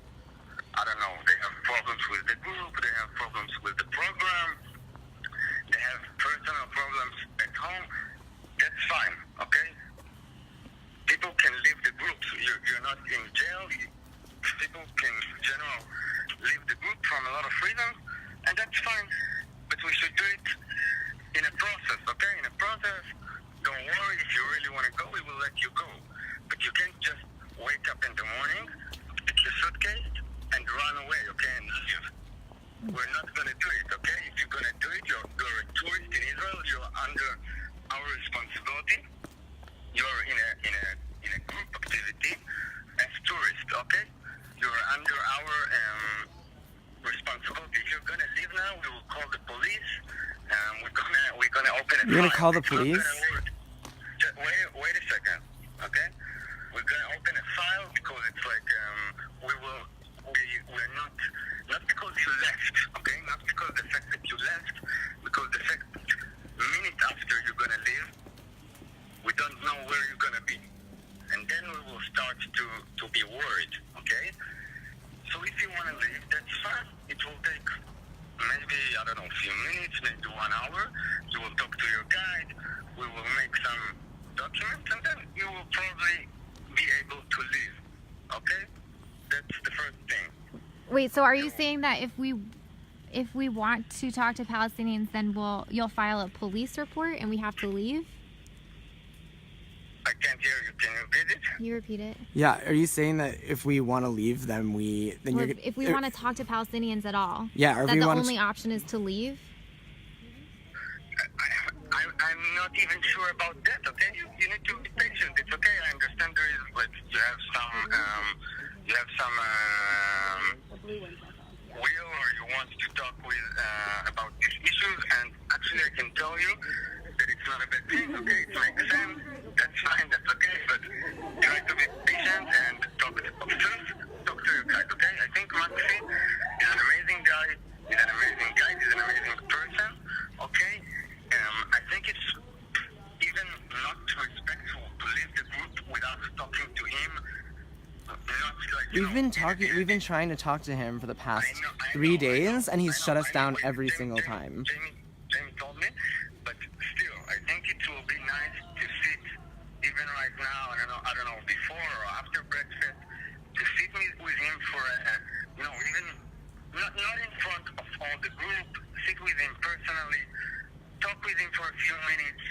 I don't know. They have problems with the group. They have problems with the program. They have personal problems at home. That's fine, okay? People can leave the group. You're not in jail. People can, in general, leave the group from a lot of reasons, and that's fine. But we should do it in a process, okay? In a process. Don't worry. If you really want to go, we will let you go. But you can't just wake up in the morning, pick your suitcase, and run away, okay, and leave. We're not going to do it, okay? If you're going to do it, you're a tourist in Israel. You're under our responsibility. You're in a group activity as tourist, okay? You're under our responsibility. If you're going to leave now, we will call the police. We're gonna open a file.
You're gonna call the
It's not
police?
gonna work. Just wait a second, okay? We're gonna open a file because it's like we're not because you left, okay? Not because the fact that you left, because the fact minute after you're gonna leave, we don't know where you're gonna be, and then we will start to be worried, okay? So if you wanna leave, that's fine. It will take maybe, I don't know, a few minutes, maybe 1 hour. You will talk to your guide. We will make some documents, and then you will probably be able to leave. Okay? That's the first thing.
Wait, so are you saying that if we want to talk to Palestinians, then you'll file a police report and we have to leave?
I can't hear you. Can you repeat it?
Can you repeat it?
Yeah, are you saying that if we want to leave, then
Or
you're
if we want to talk to Palestinians at all?
Yeah, or if
that
we
the
want
only option is to leave?
I'm not even sure about that, okay? You need to be patient. It's okay. I understand there is, like, you have some will, or you want to talk with about these issues, and actually I can tell you that it's not a bad thing, okay? It makes sense. That's fine. That's okay. But try to be patient and talk to your guide, okay? I think Maxi is an amazing guy. He's an amazing guy. He's an amazing person, okay? I think it's even not respectful to leave the group without talking to him.
We've been trying to talk to him for the past
I know,
3 days, and he's
I
shut
know,
us down
but
every single time.
Jamie told me, but still, I think it will be nice to sit, even right now, I don't know, before or after breakfast, to sit with him for even not in front of all the group, sit with him personally, talk with him for a few minutes,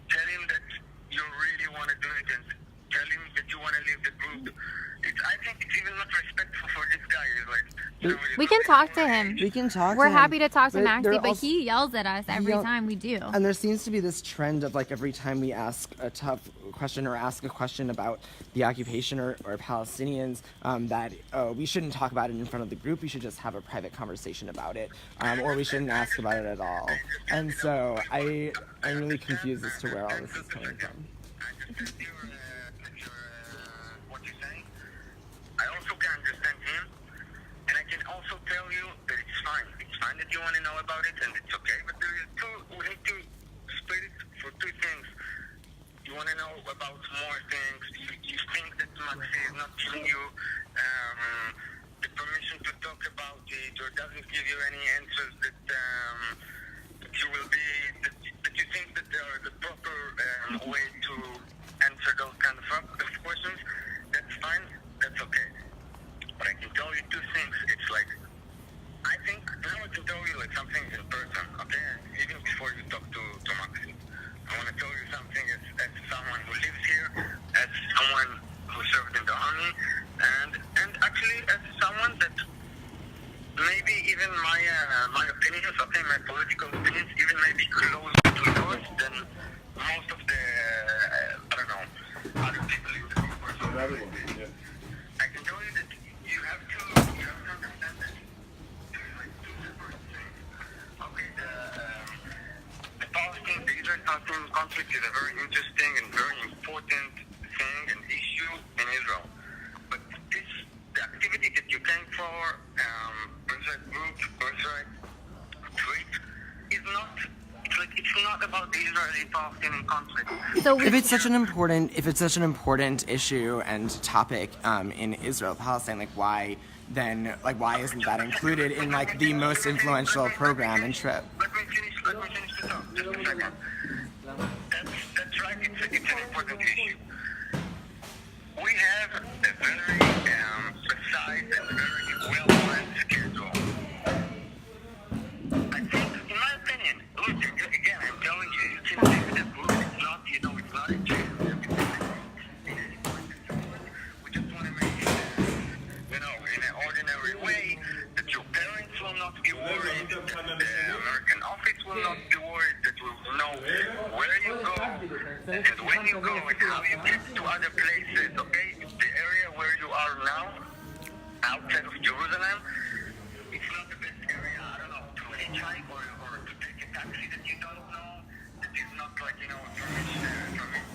tell him that you really want to do it, and tell him that you want to leave the group. I think it's even not respectful for this guy.
We can talk to him.
We can talk
We're
to him.
happy to talk to
There
Maxi,
are
but
also-
he yells at us every
yell-
time we do.
And there seems to be this trend of, like, every time we ask a tough question or ask a question about the occupation or Palestinians, that we shouldn't talk about it in front of the group. We should just have a private conversation about it, or we shouldn't ask about it at all. And so I'm really confused as to where all this is coming from.
I understand what you're saying. I also can understand him, that you want to know about it, and it's okay. But there is two. We need to split it for two things. You want to know about more things. You think that Maxi is not giving you the permission to talk about it, or doesn't give you any answers that you will be. That you think that there are the proper way to answer those kind of questions. That's fine. That's okay. But I can tell you two things. It's like, I think, now I can tell you like something in person, okay? Even before you talk to Maxi. I want to tell you something as someone who lives here, as someone who served in the army, and actually as someone that maybe even my opinions, okay, my political opinions, even maybe closer to yours than most of the, I don't know, other people in the group or something. I can tell you that you have to understand that there's like two separate things. Okay, the Palestinian, the Israel-Palestinian conflict is a very interesting and very important thing and issue in Israel. But the activity that you came for, Birthright group, Birthright tweet, is not. It's not about the Israeli-Palestinian conflict.
So
If it's such an important issue and topic in Israel Palestine, why isn't that included in the most influential program and trip?
Let me finish the talk. Just a second. That's right. It's an important issue. We have a very precise and very well-planned schedule. I think, in my opinion, look, again, I'm telling you, you can take that group. It's not, it's not a jail. We just want to make it, in an ordinary way, that your parents will not be worried, that the American office will not be worried, that we will know where you go, and when you go, and how you get to other places, okay? The area where you are now, outside of Jerusalem, it's not the best area, I don't know, to hitchhike or to take a taxi that you don't know, that is not from a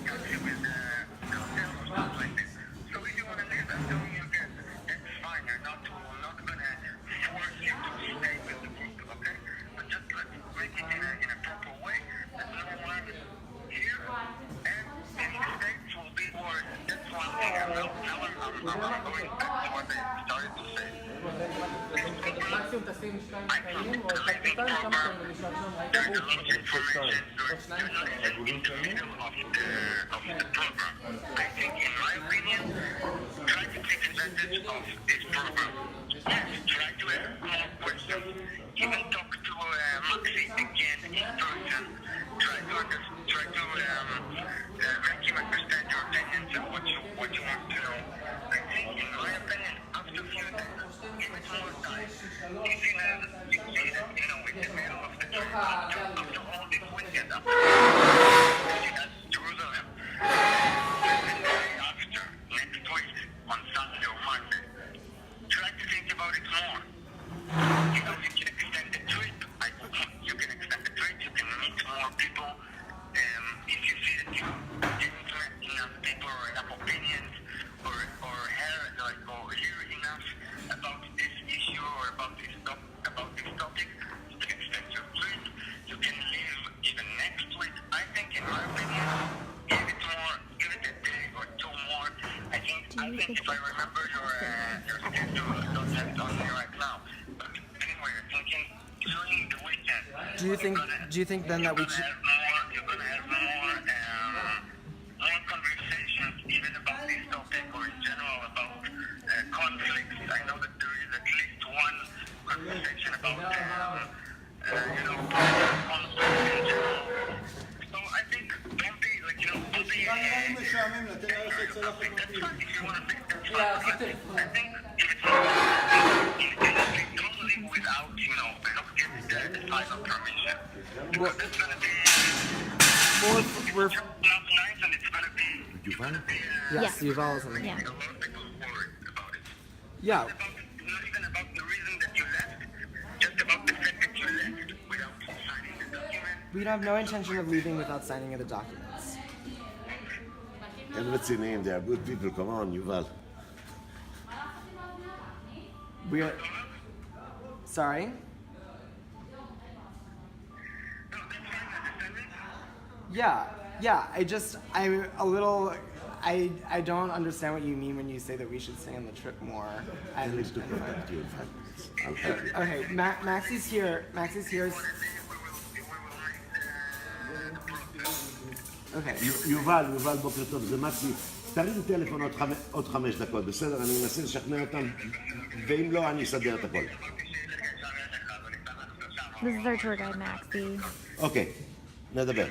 country with hotels or stuff like this. So if you want to live, I'm telling you again, that's fine. We're not going to force you to stay with the group, okay? But just let's make it in a proper way that no one here and in the States will be worried. That's one thing. Now I'm going back to what I started to say.
מקסימום תשים שתיים קטנים או
I think
קטן כמה
program,
פעמים נשאר שם
there's a lot of information, they're not even in the middle of the program. I think, in my opinion, try to take advantage of this program. Yes, try to ask more questions. Even talk to Maxi again in person. Try to make him understand your opinions and what you want to know. I think, in my opinion, after a few days, give it more time. If you see that, in the middle of the trip, after all this weekend, after Jerusalem, the day after, next week, on Sunday or Monday, try to think about it more. You can extend the trip. You can extend the trip. You can meet more people. If you see that you didn't meet enough people or enough opinions, or hear enough about this issue or about this topic, you can extend your trip. You can leave even next week. I think, in my opinion, give it a day or two more. I think if I remember your schedule, I don't have it on me right now. But anyway, I'm thinking during the weekend.
Do you think then that we should?
You're gonna have more conversations even about this topic or in general about conflicts. I know that there is at least one conversation about conflict in general. So I think don't be that's fine if you want to think that's fine. I think if it's don't leave without get the final permission. Because it's gonna be
We're
not nice, and it's gonna be
yes, Yuval is on the
Yeah.
a lot of people worried about it.
Yeah.
Not even about the reason that you left, just about the fact that you left without signing the document.
We'd have no intention of leaving without signing the documents.
And what's your name? They are good people. Come on, Yuval.
We are. Sorry. Yeah. I don't understand what you mean when you say that we should stay on the trip more.
At least to protect you in 5 minutes. I'll help you.
Okay, Maxie's here. Okay.
יובל, בוקר טוב, זה מקסי. תרים טלפון עוד 5 דקות, בסדר? אני אנסה לשכנע אותם, ואם לא, אני אסדר את הכל.
This is our tour guide, Maxie.
אוקיי, נדבר.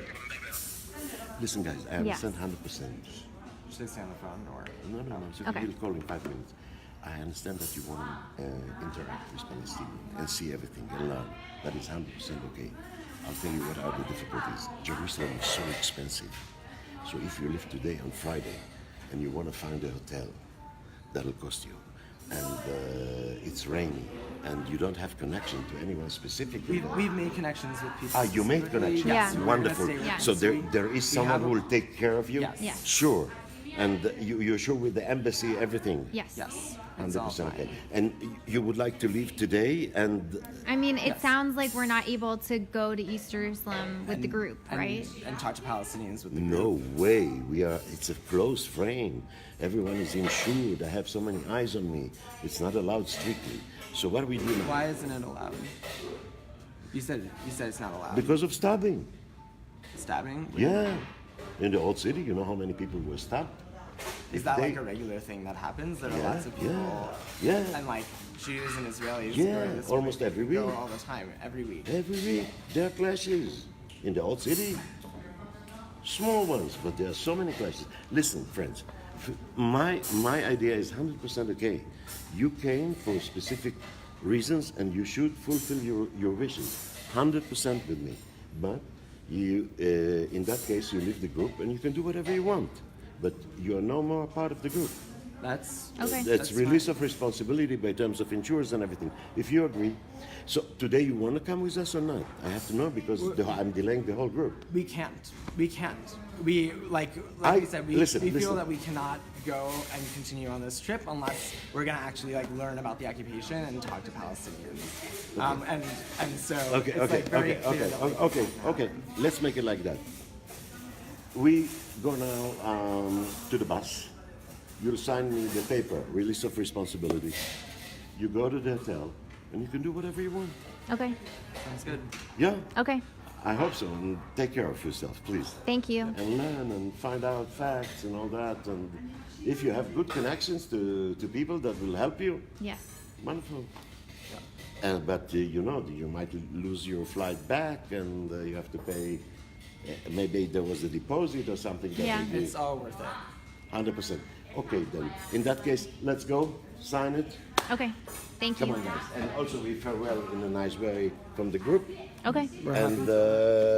Listen guys, I understand 100%.
Should I stay on the phone or?
No, so
Okay.
you'll call in 5 minutes. I understand that you want to interact with Palestinians and see everything and learn. That is 100% okay. I'll tell you what are the difficulties. Jerusalem is so expensive. So if you leave today on Friday and you want to find a hotel, that'll cost you. And it's rainy and you don't have connection to anyone specifically.
We've made connections with people.
You made connections?
Yeah.
Wonderful.
Yeah.
So there is someone who will take care of you?
Yes.
Yes.
Sure. And you're sure with the embassy, everything?
Yes.
It's all
100% okay.
fine.
And you would like to leave today and
I mean, it sounds like we're not able to go to East Jerusalem with the group, right?
And talk to Palestinians with the
no way. It's a closed frame. Everyone is insured. I have so many eyes on me. It's not allowed strictly. So what do we do now?
Why isn't it allowed? You said it's not allowed.
Because of stabbing.
Stabbing?
Yeah. In the old city, you know how many people were stabbed?
Is that like a regular thing that happens? There are lots of people.
Yeah.
And like Jews and Israelis.
Yeah,
go to this
almost every
Go
week.
all the time, every week.
Every week, there are clashes in the old city. Small ones, but there are so many clashes. Listen, friends, my idea is 100% okay. You came for specific reasons and you should fulfill your wishes. 100% with me. But you, in that case, you leave the group and you can do whatever you want. But you are no more part of the group.
That's
Okay.
That's release
fine.
of responsibility by terms of insurance and everything. If you agree, so today you want to come with us or not? I have to know because I'm delaying the whole group.
We can't. We like we said, we
Listen.
feel that we cannot go and continue on this trip unless we're gonna actually like learn about the occupation and talk to Palestinians. And so
Okay,
it's like very clear that, like,
okay. Let's make it like that. We go now to the bus. You'll sign me the paper, release of responsibility. You go to the hotel, and you can do whatever you want.
Okay.
Sounds good.
Yeah,
Okay.
I hope so. And take care of yourself, please.
Thank you.
And learn and find out facts and all that. And if you have good connections to people that will help you,
Yes.
wonderful. But you know, you might lose your flight back, and you have to pay. Maybe there was a deposit or something. That
Yeah.
we did.
It's all worth it.
100%. Okay, then. In that case, let's go. Sign it.
Okay. Thank you.
Come on, guys. And also, we farewell in a nice way from the group.
Okay.
And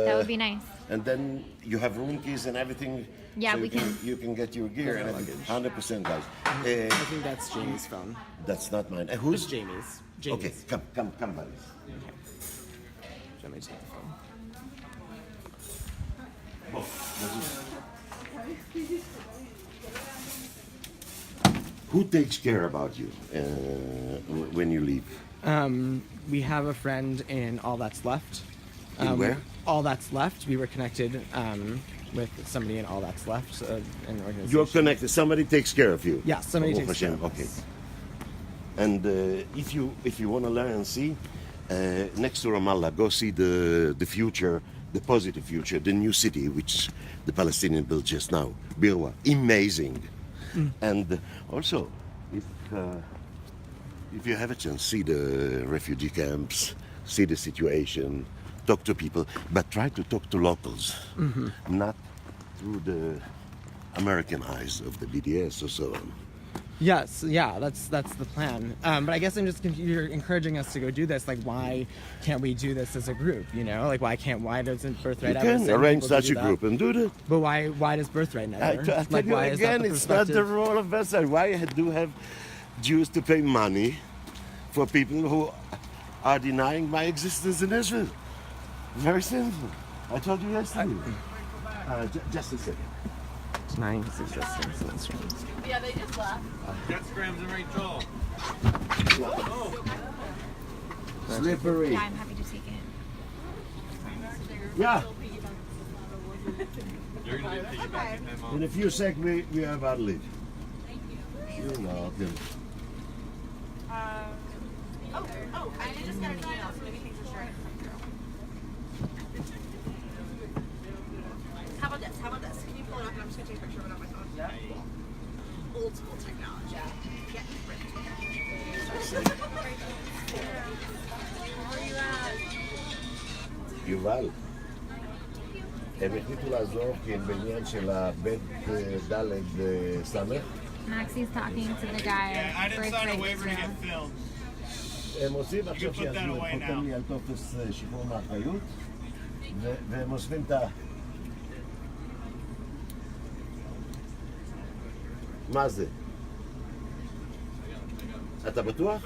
That would be nice.
And then you have room keys and everything.
Yeah,
so
we can.
You can get your gear and everything. 100%, guys.
I think that's Jamie's phone.
That's not mine. Who's
It's Jamie's.
Okay, come, buddies.
Let me take the phone.
Who takes care about you when you leave?
We have a friend in All That's Left.
In where?
All That's Left. We were connected with somebody in All That's Left, an organization.
You're connected. Somebody takes care of you.
Yeah, somebody
Baruch
takes care
Hashem.
of
Okay.
us.
And if you want to learn and see, next to Ramallah, go see the future, the positive future, the new city which the Palestinians built just now, Birwa. Amazing. And also, if you have a chance, see the refugee camps, see the situation, talk to people, but try to talk to locals, not through the American eyes of the BDS or so on.
Yes, yeah, that's the plan. But I guess you're encouraging us to go do this. Like, why can't we do this as a group? You know, like why doesn't Birthright
You
ever
can
send
arrange
people to
such
do
a
that?
group and do that.
But why does Birthright never?
I tell
Like,
you
why is that
again,
the
it's not the
perspective?
role of Birthright. Why do have Jews to pay money for people who are denying my existence in Israel? Very simple. I told you yesterday. Just a second.
Denying his existence in Israel.
Yeah, they just left.
Grams and Rachel.
Slippery.
Yeah, I'm happy to take it.
Yeah.
You're gonna be piggybacking them on.
In a few seconds, we are about to leave. You're welcome.
I just got an email, so maybe things are sure. How about this? How about this? Can you pull it up and I'm just gonna take a picture of it on my phone? Yeah. Old school technology. Get ripped.
יובל, הם החליטו לעזור כי הם בעניין של הבית ד' סמך.
Maxi's talking to the guy.
I didn't sign a
Birthright
waiver to
Israel.
get filmed.
הם רוצים עכשיו
put that
שיעזרו,
away
הם חותם
now.
לי על טופס שחרור מאחריות והם אוספים את ה... מה זה? אתה בטוח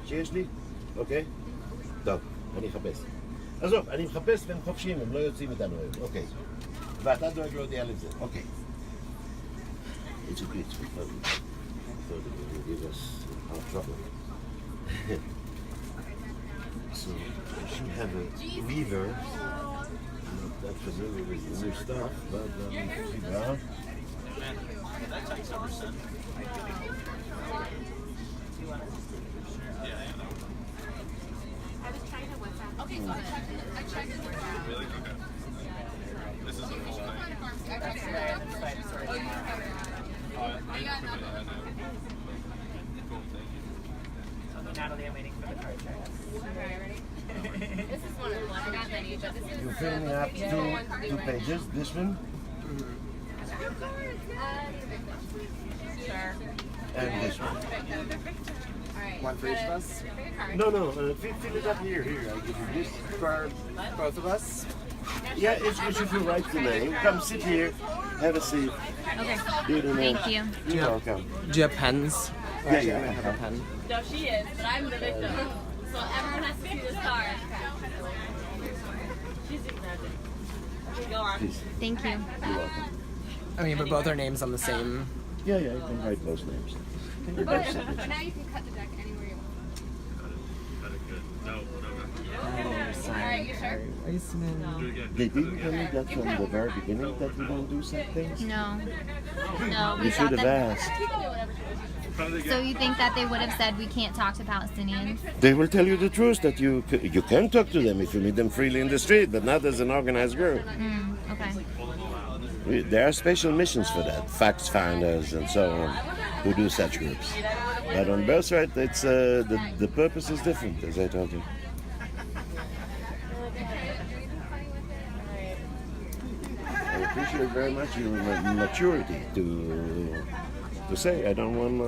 שיש לי? אוקיי? טוב, אני אחפש. עזוב, אני מחפש והם חופשיים, הם לא יוצאים איתנו היום, אוקיי. ואתה דואג להודיע לזה, אוקיי. It's okay, it's fun. I thought it would give us our trouble. So, I should have a weaver. I'm not that familiar with the new stuff, but we'll figure out.
Okay, so I checked it.
Really? Okay. This is the full thing.
Natalie, I'm waiting for the card check.
This is one of the ones. I got many, but this is
You're filling up two pages, this one
sure.
and this one.
One for each of us?
No, fill it up here, I'll give you this.
For both of us?
Yeah, it should feel right to me. Come sit here, have a seat.
Okay.
Do it in there.
Thank you.
You're welcome.
Do you have pens?
Yeah,
I
yeah.
have a pen.
No, she is, but I'm the victim. So everyone has to see this card. She's ignored. Okay, go on.
Please,
Thank you.
you're welcome.
I mean, but both our names on the same.
Yeah, you can write those names.
But now you can cut the deck anywhere you want.
Got it good. No.
Alright, you sure?
Do it again.
They didn't tell me that from the very beginning that we don't do some things.
No. No, we
You
thought
should have
that.
asked.
So you think that they would have said we can't talk to Palestinians?
They will tell you the truth that you can talk to them if you meet them freely in the street, but not as an organized group.
Okay.
There are special missions for that, fact finders and so on, who do such groups. But on Birthright, it's the purpose is different, as I told you. I appreciate very much your maturity to say I don't want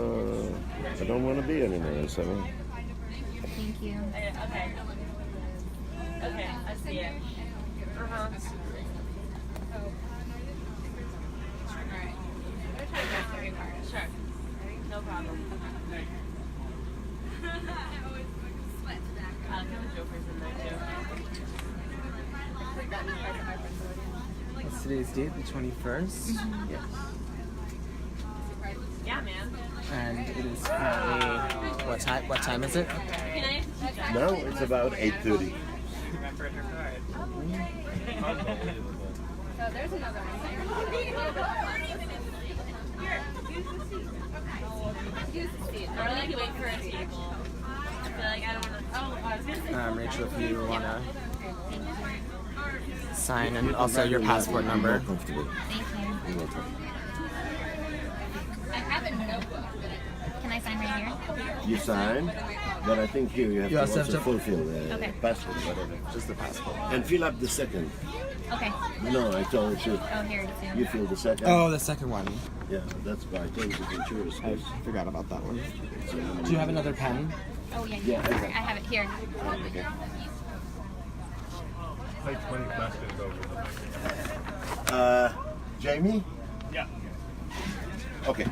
to be anymore. So
Thank you.
Okay. Okay, I see it. Uh-huh. Sure. No problem. Kevin Joker's in there too.
What's today's date? The 21st? Yes.
Yeah, man.
And it is currently. What time is it?
now it's about 8:30.
Remember her card.
So there's another one. Here, use the seat. Use the seat.
Or like you wait for a table. I feel like I don't want to. Oh, I was gonna say.
Rachel, if you want to sign and also your passport number.
Comfortable.
Thank you.
You're welcome.
I have a notebook. Can I sign right here?
You sign, but I think here you have
You
to
also
also
have to-
fulfill the
Okay.
passport, whatever.
Just the passport.
And fill up the second.
Okay.
No, I told you.
Oh, here it is.
You fill the second.
Oh, the second one.
Yeah, that's by terms of insurance.
I forgot about that one. Do you have another pen?
Oh, yeah.
Yeah,
I have it here.
Like 20 questions over.
Jamie?
Yeah.
Okay.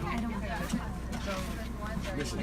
I don't
Listen.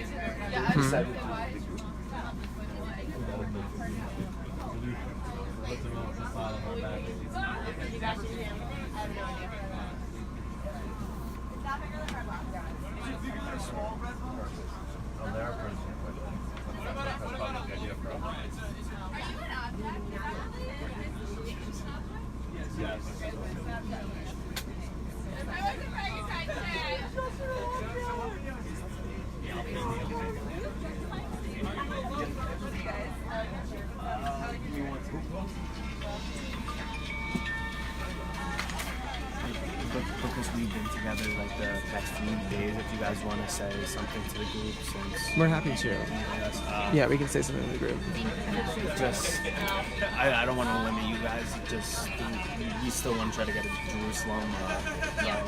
together like the next few days if you guys want to say something to the group since
We're happy to. Yeah, we can say something in the group.
just I don't want to limit you guys. Just we still want to try to get to Jerusalem.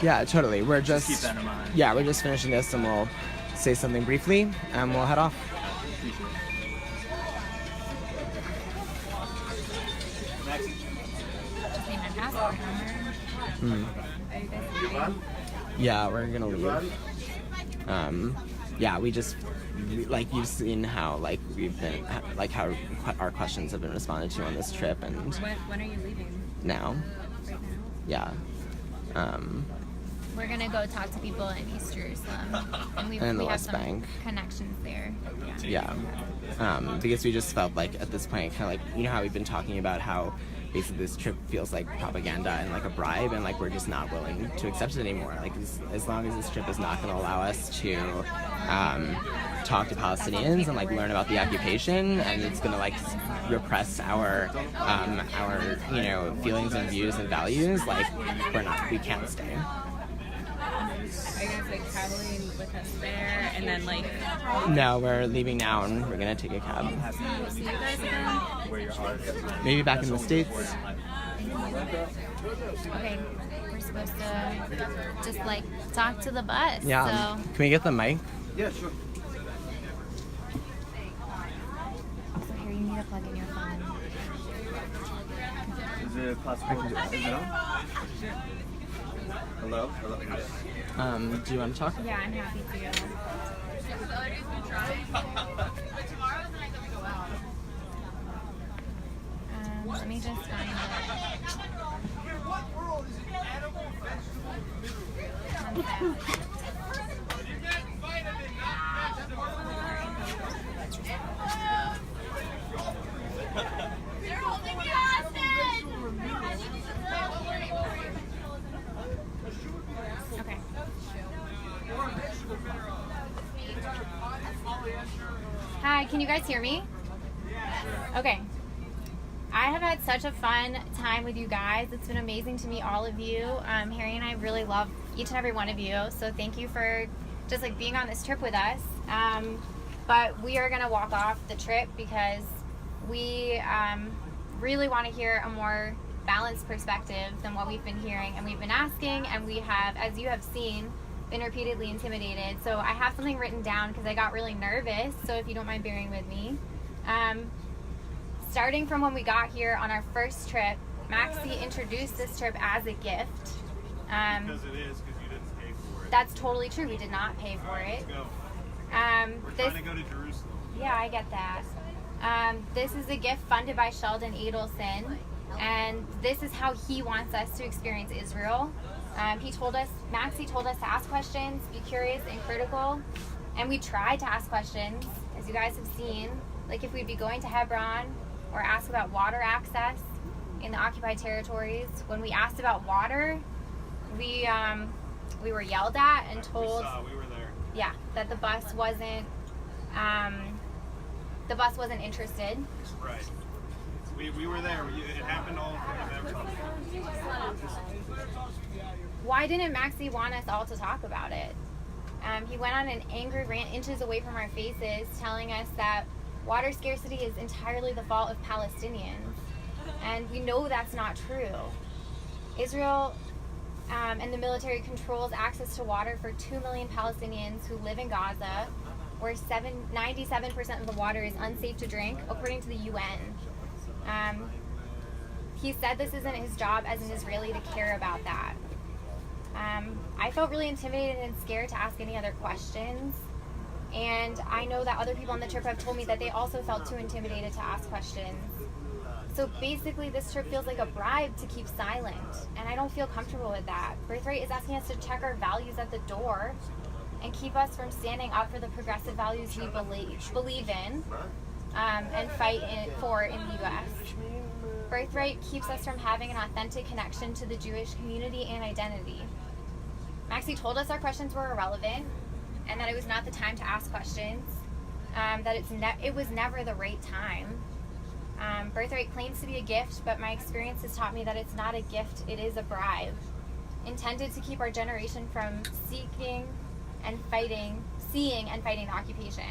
Yeah, totally. We're
Just
just
keep that in mind.
yeah, we're just finishing this and we'll say something briefly and we'll head off.
Just need my passport number. Are you guys leaving?
Yeah, we're gonna leave. Yeah, like you've seen how like we've been like how our questions have been responded to on this trip, and
When are you leaving?
now,
Right now?
yeah,
We're gonna go talk to people in East Jerusalem, and we
And the
have
West
some
Bank.
connections there.
yeah, because we just felt like at this point, kind of like how we've been talking about how basically this trip feels like propaganda and like a bribe, and like we're just not willing to accept it anymore. Like as long as this trip is not going to allow us to talk to Palestinians and like learn about the occupation, and it's going to like repress our feelings and views and values, like we can't stay.
Are you guys like traveling with us there and then like
No, we're leaving now and we're going to take a cab.
see you guys again?
Maybe back in the States.
Okay, we're supposed to just like talk to the bus.
Yeah.
So
Can we get the mic?
Yeah, sure.
also here you need to plug in your phone.
Is it possible? Is it on? Hello?
Do you want to talk?
Yeah, I'm happy to. Let me just find it. Okay. Hi, can you guys hear me? Okay. I have had such a fun time with you guys. It's been amazing to meet all of you. Harry and I really love each and every one of you. So thank you for just like being on this trip with us. But we are gonna walk off the trip because we really want to hear a more balanced perspective than what we've been hearing and we've been asking, and we have, as you have seen, been repeatedly intimidated. So I have something written down because I got really nervous. So if you don't mind bearing with me. Starting from when we got here on our first trip, Maxie introduced this trip as a gift.
Because it is, because you didn't pay for it.
That's totally true. We did not pay for it.
Let's go. We're
This,
trying to go to Jerusalem.
yeah, I get that. This is a gift funded by Sheldon Adelson, and this is how he wants us to experience Israel. Maxie told us to ask questions, be curious and critical, and we tried to ask questions, as you guys have seen, like if we'd be going to Hebron or ask about water access in the occupied territories. When we asked about water, we were yelled at and told,
We were there.
yeah, that the bus wasn't interested.
Right. We were there. It happened all from
Why didn't Maxie want us all to talk about it? He went on an angry rant inches away from our faces, telling us that water scarcity is entirely the fault of Palestinians. And we know that's not true. Israel and the military controls access to water for 2 million Palestinians who live in Gaza, where 97% of the water is unsafe to drink, according to the UN. He said this isn't his job as an Israeli to care about that. I felt really intimidated and scared to ask any other questions. And I know that other people on the trip have told me that they also felt too intimidated to ask questions. So basically, this trip feels like a bribe to keep silent, and I don't feel comfortable with that. Birthright is asking us to check our values at the door and keep us from standing up for the progressive values we believe in and fight for in the U.S. Birthright keeps us from having an authentic connection to the Jewish community and identity. Maxie told us our questions were irrelevant and that it was not the time to ask questions, that it was never the right time. Birthright claims to be a gift, but my experience has taught me that it's not a gift, it is a bribe. intended to keep our generation from seeing and fighting the occupation.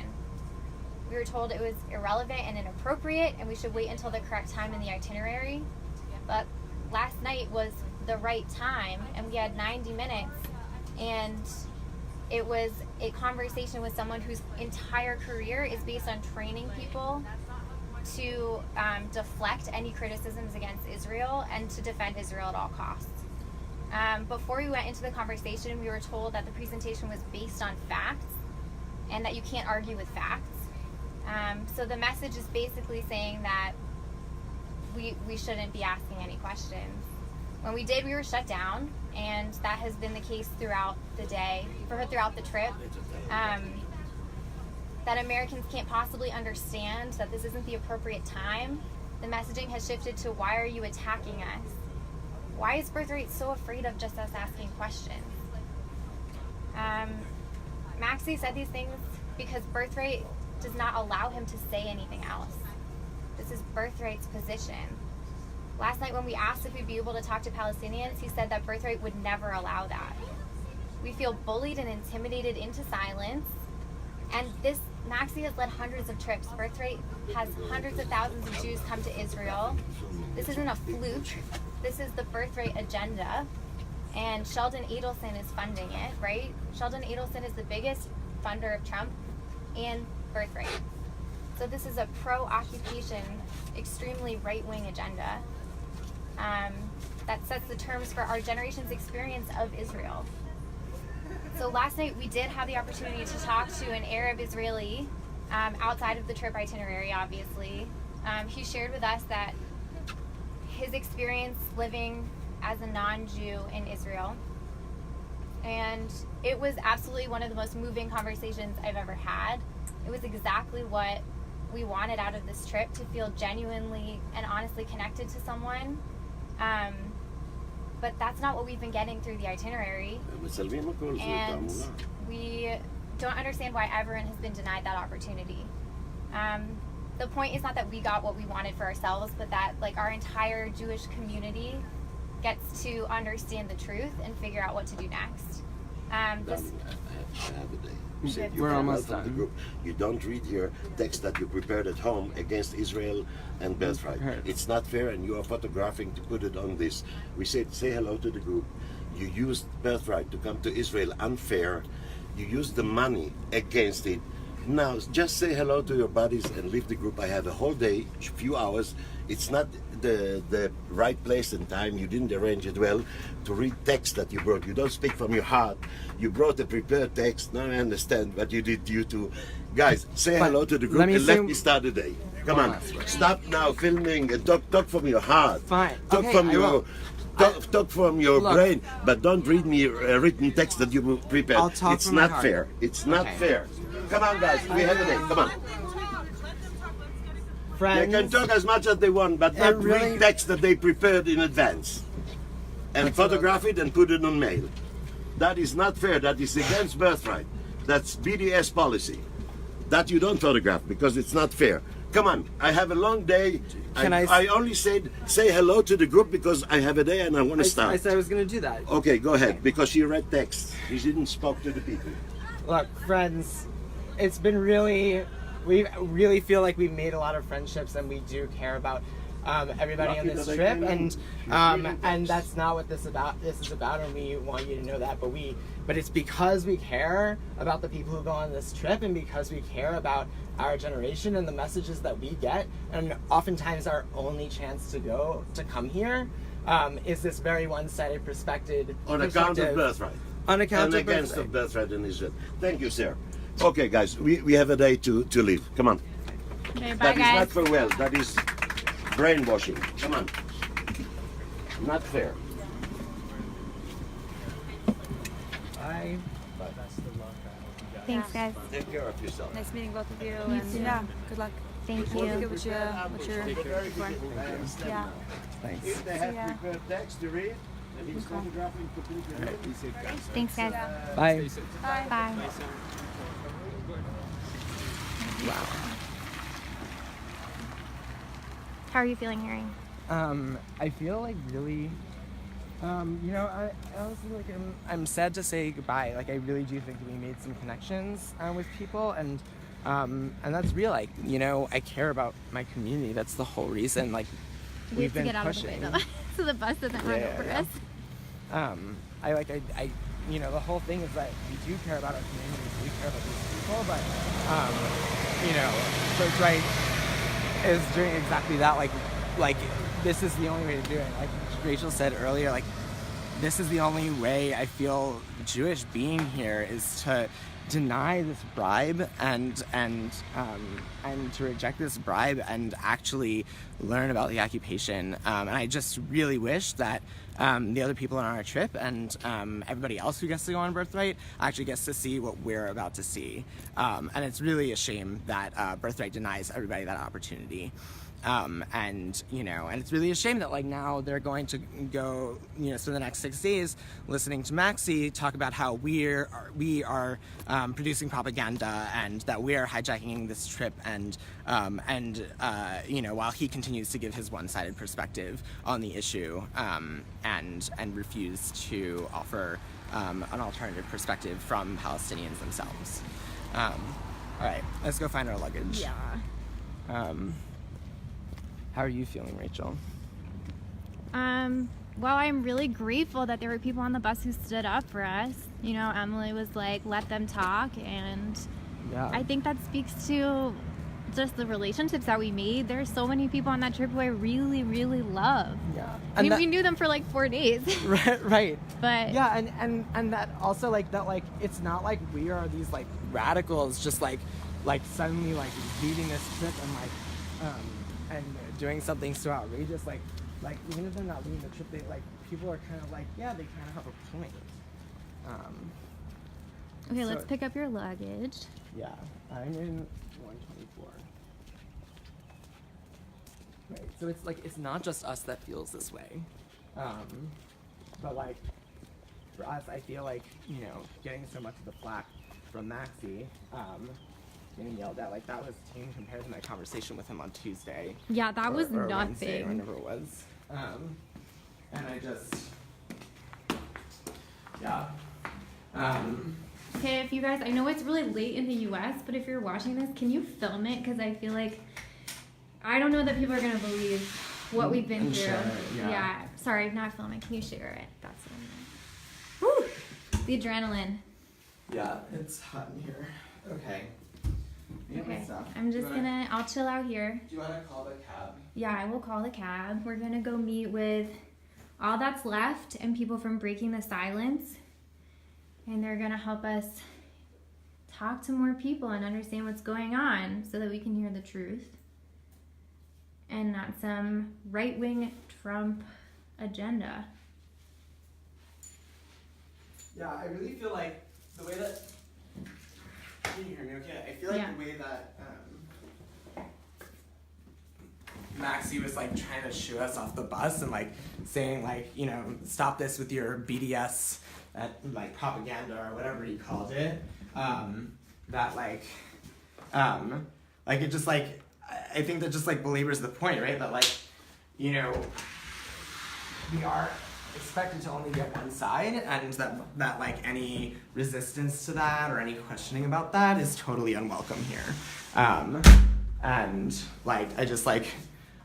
We were told it was irrelevant and inappropriate, and we should wait until the correct time in the itinerary. But last night was the right time, and we had 90 minutes, and it was a conversation with someone whose entire career is based on training people to deflect any criticisms against Israel and to defend Israel at all costs. Before we went into the conversation, we were told that the presentation was based on facts and that you can't argue with facts. So the message is basically saying that we shouldn't be asking any questions. When we did, we were shut down, and that has been the case throughout the day, throughout the trip. That Americans can't possibly understand that this isn't the appropriate time. The messaging has shifted to, why are you attacking us? Why is Birthright so afraid of just us asking questions? Maxie said these things because Birthright does not allow him to say anything else. This is Birthright's position. Last night when we asked if we'd be able to talk to Palestinians, he said that Birthright would never allow that. We feel bullied and intimidated into silence. And Maxie has led hundreds of trips. Birthright has hundreds of thousands of Jews come to Israel. This isn't a fluke. This is the Birthright agenda. And Sheldon Adelson is funding it, right? Sheldon Adelson is the biggest funder of Trump and Birthright. So this is a pro-occupation, extremely right-wing agenda that sets the terms for our generation's experience of Israel. So last night we did have the opportunity to talk to an Arab Israeli outside of the trip itinerary, obviously. He shared with us that his experience living as a non-Jew in Israel, and it was absolutely one of the most moving conversations I've ever had. It was exactly what we wanted out of this trip, to feel genuinely and honestly connected to someone. But that's not what we've been getting through the itinerary. And we don't understand why everyone has been denied that opportunity. The point is not that we got what we wanted for ourselves, but that our entire Jewish community gets to understand the truth and figure out what to do next.
I have a day. You said you
We're
come
almost
out of the
done.
group. You don't read your text that you prepared at home against Israel and Birthright. It's not fair, and you are photographing to put it on this. We said, say hello to the group. You used Birthright to come to Israel unfair. You used the money against it. Now, just say hello to your buddies and leave the group. I have a whole day, a few hours. It's not the right place and time. You didn't arrange it well to read text that you brought. You don't speak from your heart. You brought a prepared text. Now I understand what you did due to. Guys, say hello to the group and let me start the day. Come on. Stop now filming and talk from your heart.
Fine.
Talk
Okay,
from
I
your...
will.
Talk from your brain, but don't read me a written text that you prepared.
I'll talk
it's
from my
not
heart.
fair. It's not
Okay.
fair. Come on, guys. We have a day. Come on.
Friends,
They can talk as much as they want, but not
really-
read text that they prepared in advance. And photograph it and put it on mail. That is not fair. That is against Birthright. That's BDS policy. That you don't photograph because it's not fair. Come on, I have a long day. I only said say hello to the group because I have a day and I want to start.
I said I was going to do that.
Okay, go ahead, because she read text. She didn't spoke to the people.
Look, friends, it's been we really feel like we've made a lot of friendships, and we do care about everybody on this trip, and that's not what this is about, and we want you to know that. But it's because we care about the people who go on this trip, and because we care about our generation and the messages that we get, and oftentimes our only chance to come here is this very one-sided perspective.
On account of Birthright.
On account
and
of
against
Birthright.
of Birthright and Israel. Thank you, sir. Okay, guys, we have a day to leave. Come on.
Okay, bye,
That is
guys.
not for well. That is brainwashing. Come on. Not fair.
Bye.
Thanks, guys.
Take care of yourself.
Nice meeting both of you.
You
And
too.
yeah, good luck.
Thank
We'll
you.
get what you're looking for. Yeah.
Thanks.
If they have
Yeah.
prepared text to read, and he's photographing completely.
Thanks, guys.
Bye.
Bye.
Wow.
How are you feeling, Harry?
I feel like really You know, I honestly, like, I'm sad to say goodbye. Like, I really do think we made some connections with people, and that's real. Like, you know, I care about my community. That's the whole reason. Like,
We
we've
have to
been
get out
pushing.
of the way though, so the bus doesn't run over us.
I you know, the whole thing is that we do care about our communities, we care about these people, but you know, Birthright is doing exactly that. Like this is the only way to do it. Like Rachel said earlier, like this is the only way I feel Jewish being here is to deny this bribe and to reject this bribe and actually learn about the occupation. And I just really wish that the other people on our trip and everybody else who gets to go on Birthright actually gets to see what we're about to see. And it's really a shame that Birthright denies everybody that opportunity. And you know, and it's really a shame that like now they're going to go, you know, spend the next 6 days listening to Maxi talk about how we are producing propaganda and that we are hijacking this trip and you know, while he continues to give his one-sided perspective on the issue and refuse to offer an alternative perspective from Palestinians themselves. All right, let's go find our luggage.
Yeah.
How are you feeling, Rachel?
Well, I'm really grateful that there were people on the bus who stood up for us. You know, Emily was like, let them talk, and
Yeah.
I think that speaks to just the relationships that we made. There's so many people on that trip who I really, really love.
Yeah.
I mean, we knew them for like 4 days.
Right.
But
yeah, and that also like that like it's not like we are these like radicals just like suddenly like leading this trip and like and doing something so outrageous like even if they're not leading the trip, they like people are kind of like, yeah, they kind of have a point.
okay,
so-
let's pick up your luggage.
Yeah, I'm in 124. Right, so it's like it's not just us that feels this way, but like for us, I feel like, you know, getting so much of the flack from Maxi, getting yelled at, like that was tame compared to my conversation with him on Tuesday.
Yeah, that was
or Wednesday,
nothing.
whenever it was, and I just, yeah.
Okay, if you guys, I know it's really late in the US, but if you're watching this, can you film it? Because I feel like, I don't know that people are going to believe what we've been
And
through.
share it, yeah.
Sorry, not filming. Can you share it? That's what I'm doing. Woo! The adrenaline.
Yeah, it's hot in here. Okay.
Okay, I'm just gonna, I'll chill out here.
Do you want to call the cab?
Yeah, I will call the cab. We're gonna go meet with all that's left and people from Breaking the Silence. And they're gonna help us talk to more people and understand what's going on so that we can hear the truth. And not some right-wing Trump agenda.
Yeah, I really feel like the way that... Can you hear me okay? I feel like
Yeah.
the way that Maxi was like trying to shoo us off the bus and like saying like, you know, stop this with your BDS like propaganda or whatever he called it. That like it just like, I think that just like belabors the point, right? That like, you know, we are expected to only get one side, and that like any resistance to that or any questioning about that is totally unwelcome here. And like I just like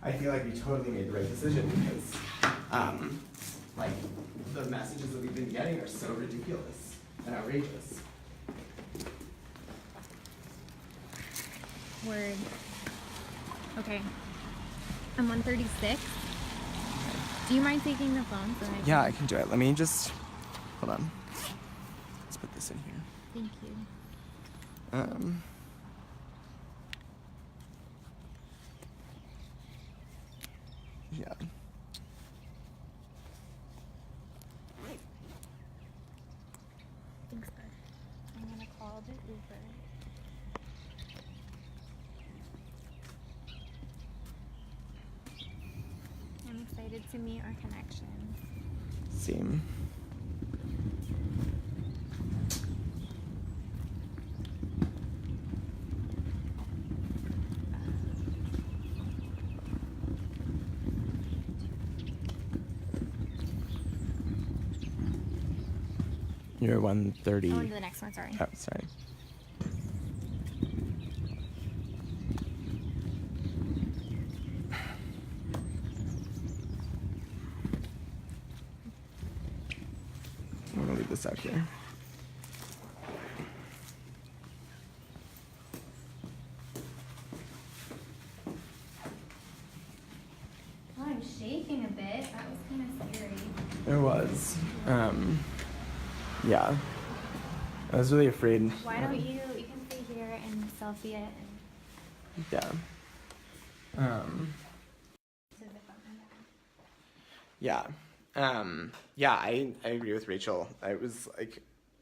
I feel like we totally made the right decision because like the messages that we've been getting are so ridiculous and outrageous.
Word. Okay. I'm 136. Do you mind taking the phone? So I
Yeah, I can do it. Let me just hold on. Let's put this in here.
Thank you.
Yeah.
Thanks, bud. I'm gonna call the Uber. I'm excited to meet our connection.
Same. You're 130.
On to the next one, sorry.
Oh, sorry. I'm gonna leave this out here.
Oh, I'm shaking a bit. That was kind of scary.
It was. Yeah. I was really afraid.
Why don't you can stay here and selfie it and
Yeah. Yeah. Yeah, I agree with Rachel. I was like,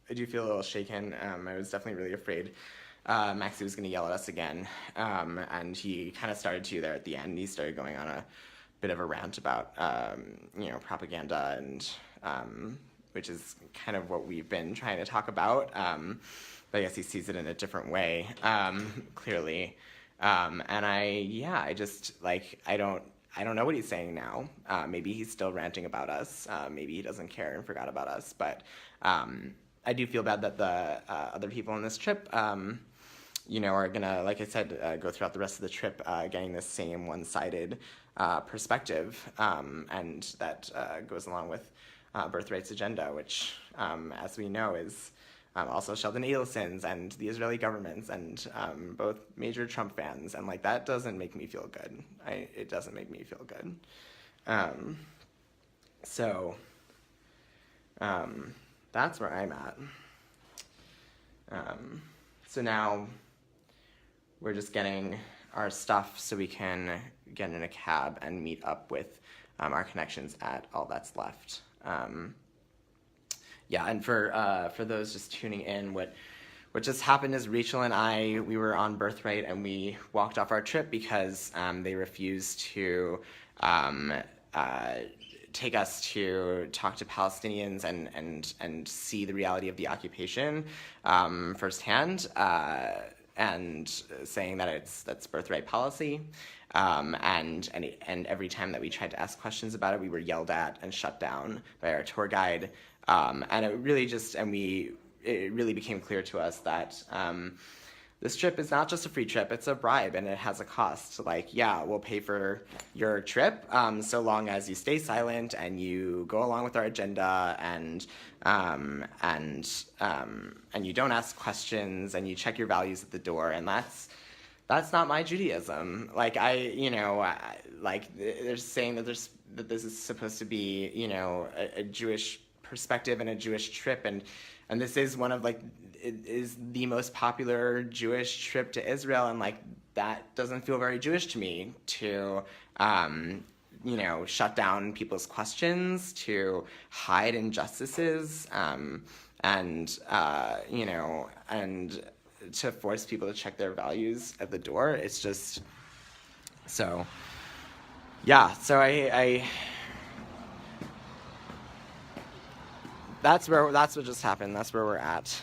I do feel a little shaken. I was definitely really afraid Maxie was going to yell at us again. And he kind of started to there at the end. He started going on a bit of a rant about, propaganda and, which is kind of what we've been trying to talk about. But I guess he sees it in a different way, clearly. And I just, like, I don't know what he's saying now. Maybe he's still ranting about us. Maybe he doesn't care and forgot about us. But I do feel bad that the other people on this trip, are gonna, like I said, go throughout the rest of the trip getting this same one-sided perspective, and that goes along with Birthright's agenda, which, as we know, is also Sheldon Adelson's and the Israeli government's and both major Trump fans, and like that doesn't make me feel good. It doesn't make me feel good. So that's where I'm at. So now we're just getting our stuff so we can get in a cab and meet up with our connections at All That's Left. Yeah, and for those just tuning in, what just happened is Rachel and I, we were on Birthright and we walked off our trip because they refused to take us to talk to Palestinians and see the reality of the occupation firsthand, and saying that that's Birthright policy. And every time that we tried to ask questions about it, we were yelled at and shut down by our tour guide. And it really became clear to us that this trip is not just a free trip, it's a bribe and it has a cost. Like, yeah, we'll pay for your trip so long as you stay silent and you go along with our agenda and you don't ask questions and you check your values at the door. And that's not my Judaism. Like they're saying that this is supposed to be, a Jewish perspective and a Jewish trip, and this is one of it is the most popular Jewish trip to Israel, and like that doesn't feel very Jewish to me to shut down people's questions, to hide injustices, and to force people to check their values at the door. It's just so I that's what just happened. That's where we're at.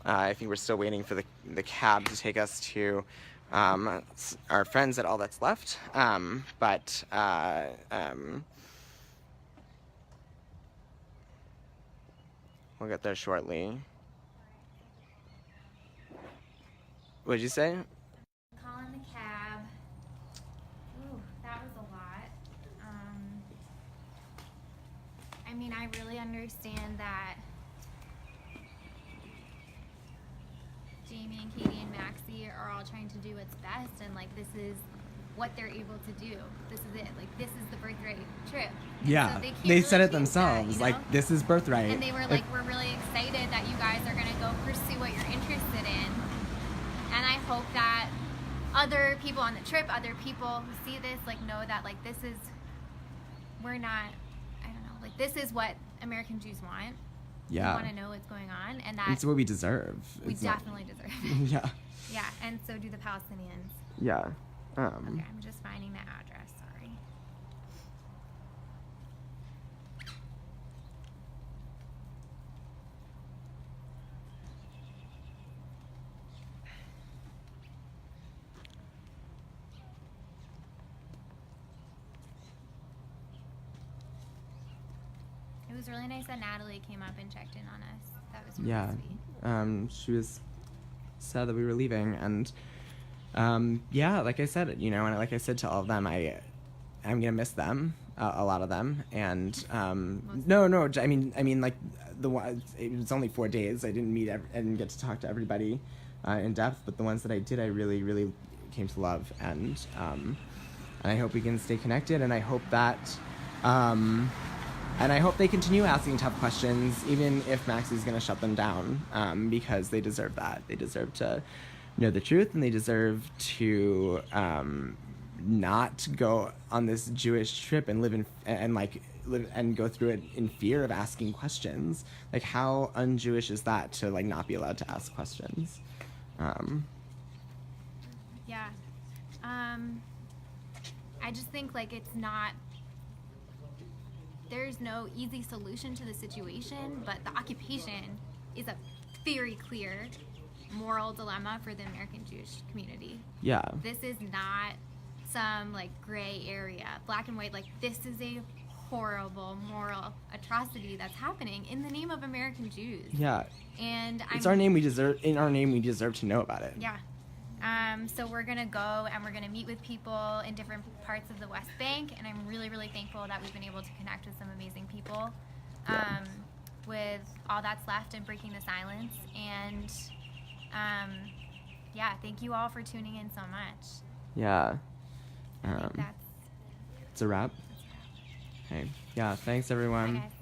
I think we're still waiting for the cab to take us to our friends at All That's Left. But we'll get there shortly. What'd you say?
calling the cab. Ooh, that was a lot. I mean, I really understand that Jamie and Katie and Maxie are all trying to do what's best, and like this is what they're able to do. This is it. Like this is the Birthright trip.
Yeah,
so they
really said it
change
themselves.
That,
like this is Birthright.
And they were like, we're really excited that you guys are gonna go pursue what you're interested in. And I hope that other people on the trip, other people who see this, like know that like this is, we're not, I don't know, like this is what American Jews want.
Yeah.
We want to know what's going on, and that
It's what we deserve.
we
It's not-
definitely deserve it.
Yeah.
Yeah, and so do the Palestinians.
Yeah.
Okay, I'm just finding the address, sorry. It It was really nice that Natalie came up and checked in on us. That was really
Yeah.
sweet.
She was sad that we were leaving, and yeah, like I said, you know, and like I said to all of them, I'm gonna miss them, a lot of them, and no, I mean, like it was only 4 days. I didn't I didn't get to talk to everybody in depth, but the ones that I did, I really, really came to love, and I hope we can stay connected, and I hope that. And I hope they continue asking tough questions, even if Maxie's going to shut them down, because they deserve that. They deserve to know the truth, and they deserve to not go on this Jewish trip and live and go through it in fear of asking questions. Like, how un-Jewish is that to like not be allowed to ask questions?
Yeah. I just think like it's not. There's no easy solution to the situation, but the occupation is a very clear moral dilemma for the American Jewish community.
Yeah.
This is not some like gray area, black and white. Like, this is a horrible moral atrocity that's happening in the name of American Jews.
Yeah.
And
It's our name. We deserve. In our name, we deserve to know about it.
Yeah. So we're gonna go and we're gonna meet with people in different parts of the West Bank, and I'm really, really thankful that we've been able to connect with some amazing people. With all that's left and breaking the silence, and yeah, thank you all for tuning in so much.
Yeah.
I think that's
It's a wrap. Okay. Yeah. Thanks, everyone.
Bye, guys.